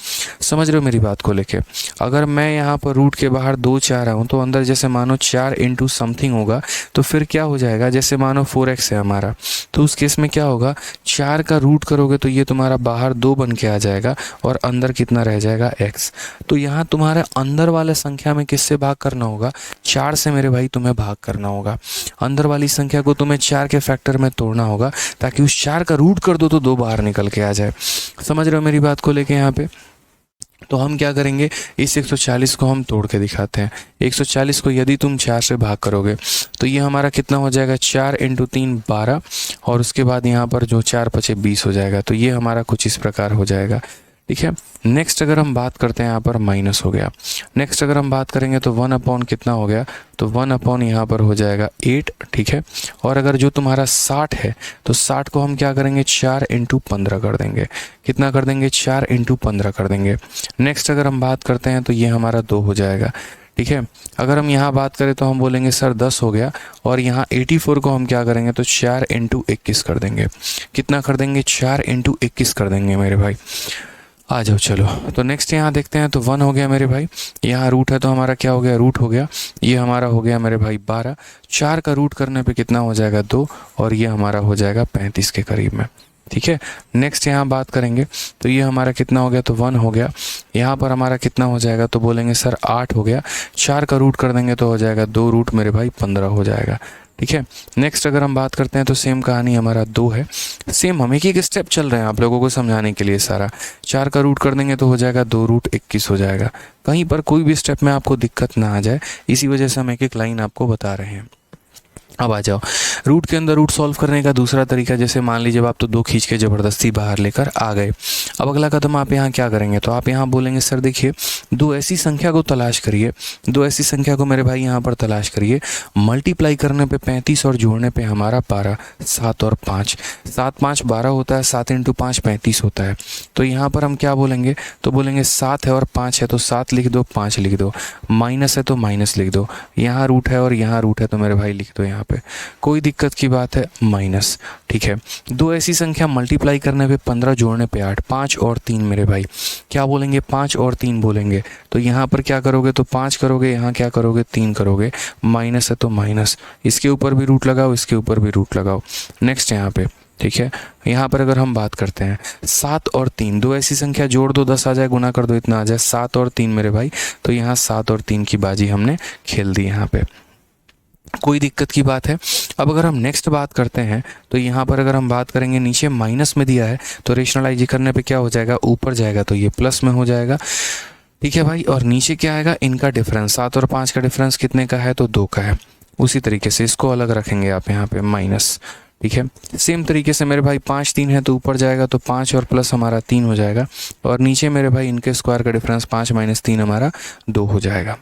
समझ रहे हो मेरी बात को लेके। अगर मैं यहाँ पर रूट के बाहर 2 4 रहा हूँ तो अंदर जैसे मानो 4 इंटू समथिंग होगा, तो फिर क्या हो जाएगा, जैसे मानो 4x है हमारा, तो उस केस में क्या होगा, 4 का रूट करोगे तो ये तुम्हारा बाहर 2 बन के आ जाएगा और अंदर कितना रह जाएगा, x। तो यहाँ तुम्हारे अंदर वाले संख्या में किससे भाग करना होगा, 4 से मेरे भाई तुम्हें भाग करना होगा। अंदर वाली संख्या को तुम्हें 4 के फैक्टर में तोड़ना होगा ताकि उस 4 का रूट कर दो तो 2 बाहर निकल के आ जाए। समझ रहे हो मेरी बात को लेके। यहाँ पे तो हम क्या करेंगे, इस 140 को हम तोड़ के दिखाते हैं। 140 को यदि तुम 4 से भाग करोगे तो ये हमारा कितना हो जाएगा, 4 इंटू 3 12 और उसके बाद यहाँ पर जो 4 5 20 हो जाएगा। तो ये हमारा कुछ इस प्रकार हो जाएगा। ठीक है, नेक्स्ट अगर हम बात करते हैं, यहाँ पर माइनस हो गया। नेक्स्ट अगर हम बात करेंगे तो 1 अपॉन कितना हो गया, तो 1 अपॉन यहाँ पर हो जाएगा 8। ठीक है, और अगर जो तुम्हारा 60 है तो 60 को हम क्या करेंगे, 4 इंटू 15 कर देंगे। कितना कर देंगे, 4 इंटू 15 कर देंगे। नेक्स्ट अगर हम बात करते हैं तो ये हमारा 2 हो जाएगा। ठीक है, अगर हम यहाँ बात करें तो हम बोलेंगे सर 10 हो गया और यहाँ 84 को हम क्या करेंगे, तो 4 इंटू 21 कर देंगे। कितना कर देंगे, 4 इंटू 21 कर देंगे मेरे भाई। आ जाओ चलो, तो नेक्स्ट यहाँ देखते हैं। तो 1 हो गया मेरे भाई, यहाँ रूट है तो हमारा क्या हो गया, रूट हो गया। ये हमारा हो गया मेरे भाई 12। 4 का रूट करने पे कितना हो जाएगा, 2, और ये हमारा हो जाएगा 35 के करीब में। ठीक है, नेक्स्ट यहाँ बात करेंगे तो ये हमारा कितना हो गया, तो 1 हो गया। यहाँ पर हमारा कितना हो जाएगा, तो बोलेंगे सर 8 हो गया। 4 का रूट कर देंगे तो हो जाएगा 2 रूट मेरे भाई 15 हो जाएगा। ठीक है। नेक्स्ट अगर हम बात करते हैं तो सेम कहानी हमारा 2 है। सेम हम एक स्टेप चल रहे हैं आप लोगों को समझाने के लिए सारा। 4 का रूट कर देंगे तो हो जाएगा 2 रूट 21 हो जाएगा। कहीं पर कोई भी स्टेप में आपको दिक्कत ना आ जाए, इसी वजह से हम एक एक लाइन आपको बता रहे हैं। अब आ जाओ रूट के अंदर रूट सॉल्व करने का दूसरा तरीका, जैसे मान लीजिए आप तो 2 खींच के ज़बरदस्ती बाहर लेकर आ गए। अब अगला कदम आप यहाँ क्या करेंगे, तो आप यहाँ बोलेंगे सर देखिए 2 ऐसी संख्या को तलाश करिए, 2 ऐसी संख्या को मेरे भाई यहाँ पर तलाश करिए, मल्टीप्लाई करने पे 35 और जोड़ने पे हमारा 12, 7 और 5, 7 5 12 होता है, 7 × 5 35 होता है। तो यहाँ पर हम क्या बोलेंगे, तो बोलेंगे 7 है और 5 है तो 7 लिख दो, 5 लिख दो, माइनस है तो माइनस लिख दो, यहाँ रूट है और यहाँ रूट है तो मेरे भाई लिख दो यहाँ पे, कोई दिक्कत की बात है माइनस। ठीक है। 2 ऐसी संख्या मल्टीप्लाई करने पे 15 जोड़ने पे 8, 5 और 3 मेरे भाई क्या बोलेंगे, 5 और 3 बोलेंगे। तो यहाँ पर क्या करोगे, तो 5 करोगे, यहाँ क्या करोगे 3 करोगे, माइनस है तो माइनस, इसके ऊपर भी रूट लगाओ, इसके ऊपर भी रूट लगाओ। नेक्स्ट यहाँ पे ठीक है, यहाँ पर अगर हम बात करते हैं 7 और 3, 2 ऐसी संख्या जोड़ दो 10 आ जाए, गुना कर दो इतना आ जाए, 7 और 3 मेरे भाई, तो यहाँ 7 और 3 की बाजी हमने खेल दी यहाँ पे, कोई दिक्कत की बात है। अब अगर हम नेक्स्ट बात करते हैं तो यहाँ पर अगर हम बात करेंगे, नीचे माइनस में दिया है तो रेशनलाइज करने पे क्या हो जाएगा, ऊपर जाएगा तो ये प्लस में हो जाएगा। ठीक है भाई, और नीचे क्या आएगा, इनका डिफरेंस 7 और 5 का डिफरेंस कितने का है, तो 2 का है। उसी तरीके से इसको अलग रखेंगे आप यहाँ पे माइनस। ठीक है, सेम तरीके से मेरे भाई 5 3 है तो ऊपर जाएगा तो 5 और प्लस हमारा 3 हो जाएगा, और नीचे मेरे भाई इनके स्क्वायर का डिफरेंस 5 - 3 हमारा 2 हो जाएगा,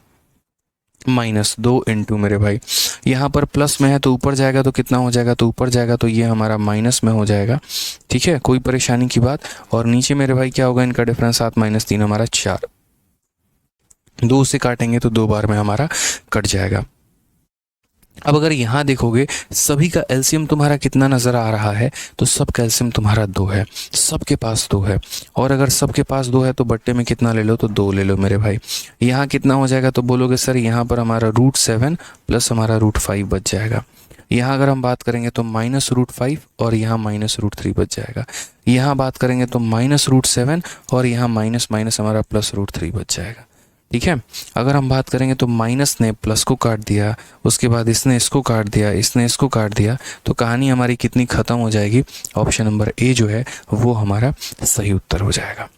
-2 इंटू मेरे भाई यहाँ पर प्लस में है तो ऊपर जाएगा तो कितना हो जाएगा, तो ऊपर जाएगा तो ये हमारा माइनस में हो जाएगा। ठीक है, कोई परेशानी की बात। और नीचे मेरे भाई क्या होगा, इनका डिफरेंस 7 - 3 हमारा 4, 2 से काटेंगे तो 2 बार में हमारा कट जाएगा। अब अगर यहाँ देखोगे सभी का एलसीएम तुम्हारा कितना नज़र आ रहा है, तो सब का एलसीएम तुम्हारा 2 है, सबके पास 2 है। और अगर सबके पास 2 है तो बट्टे में कितना ले लो, तो 2 ले लो मेरे भाई। यहाँ कितना हो जाएगा, तो बोलोगे सर यहाँ पर हमारा √7 प्लस हमारा √5 बच जाएगा। यहाँ अगर हम बात करेंगे तो -√5 और यहाँ -√3 बच जाएगा। यहाँ बात करेंगे तो -√7 और यहाँ माइनस माइनस हमारा +√3 बच जाएगा। ठीक है, अगर हम बात करेंगे तो माइनस ने प्लस को काट दिया, उसके बाद इसने इसको काट दिया, इसने इसको काट दिया, तो कहानी हमारी कितनी ख़त्म हो जाएगी, ऑप्शन नंबर ए जो है वो हमारा सही उत्तर हो जाएगा।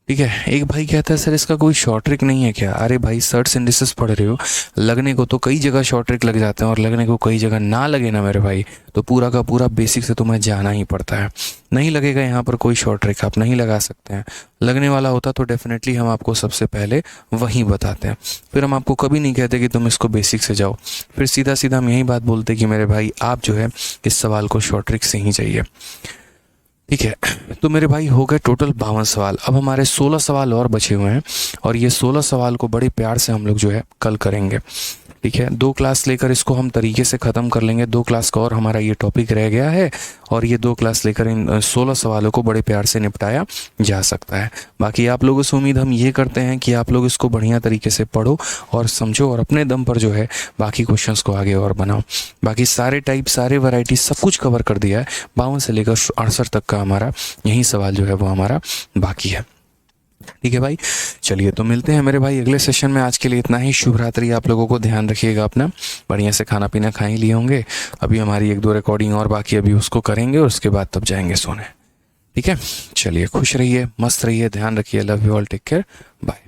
ठीक है, एक भाई कहता है सर इसका कोई शॉर्ट ट्रिक नहीं है क्या? अरे भाई सर्ट्स इंडिसेस पढ़ रहे हो, लगने को तो कई जगह शॉर्ट ट्रिक लग जाते हैं और लगने को कई जगह ना लगे ना मेरे भाई, तो पूरा का पूरा बेसिक से तुम्हें जाना ही पड़ता है। नहीं लगेगा यहाँ पर कोई शॉर्ट ट्रिक, आप नहीं लगा सकते हैं। लगने वाला होता तो डेफिनेटली हम आपको सबसे पहले वहीं बताते हैं, फिर हम आपको कभी नहीं कहते कि तुम इसको बेसिक से जाओ, फिर सीधा सीधा हम यही बात बोलते कि मेरे भाई आप जो है इस सवाल को शॉर्ट ट्रिक से ही चाहिए। ठीक है, तो मेरे भाई हो गए टोटल 52 सवाल। अब हमारे 16 सवाल और बचे हुए हैं और ये 16 सवाल को बड़े प्यार से हम लोग जो है कल करेंगे। ठीक है, 2 क्लास लेकर इसको हम तरीके से ख़त्म कर लेंगे। 2 क्लास का और हमारा ये टॉपिक रह गया है और ये 2 क्लास लेकर इन 16 सवालों को बड़े प्यार से निपटाया जा सकता है। बाकी आप लोगों से उम्मीद हम ये करते हैं कि आप लोग इसको बढ़िया तरीके से पढ़ो और समझो और अपने दम पर जो है बाकी क्वेश्चंस को आगे और बनाओ। बाकी सारे टाइप, सारे वैरायटी सब कुछ कवर कर दिया है। 52 से लेकर 68 तक का हमारा यही सवाल जो है वो हमारा बाकी है। ठीक है भाई, चलिए तो मिलते हैं मेरे भाई अगले सेशन में। आज के लिए इतना ही। शुभ रात्रि। आप लोगों को ध्यान रखिएगा अपना, बढ़िया से खाना पीना खा ही लिए होंगे। अभी हमारी 1-2 रिकॉर्डिंग और बाकी, अभी उसको करेंगे और उसके बाद तब जाएंगे सोने। ठीक है, चलिए खुश रहिए, मस्त रहिए, ध्यान रखिए। Love you all, take care, bye.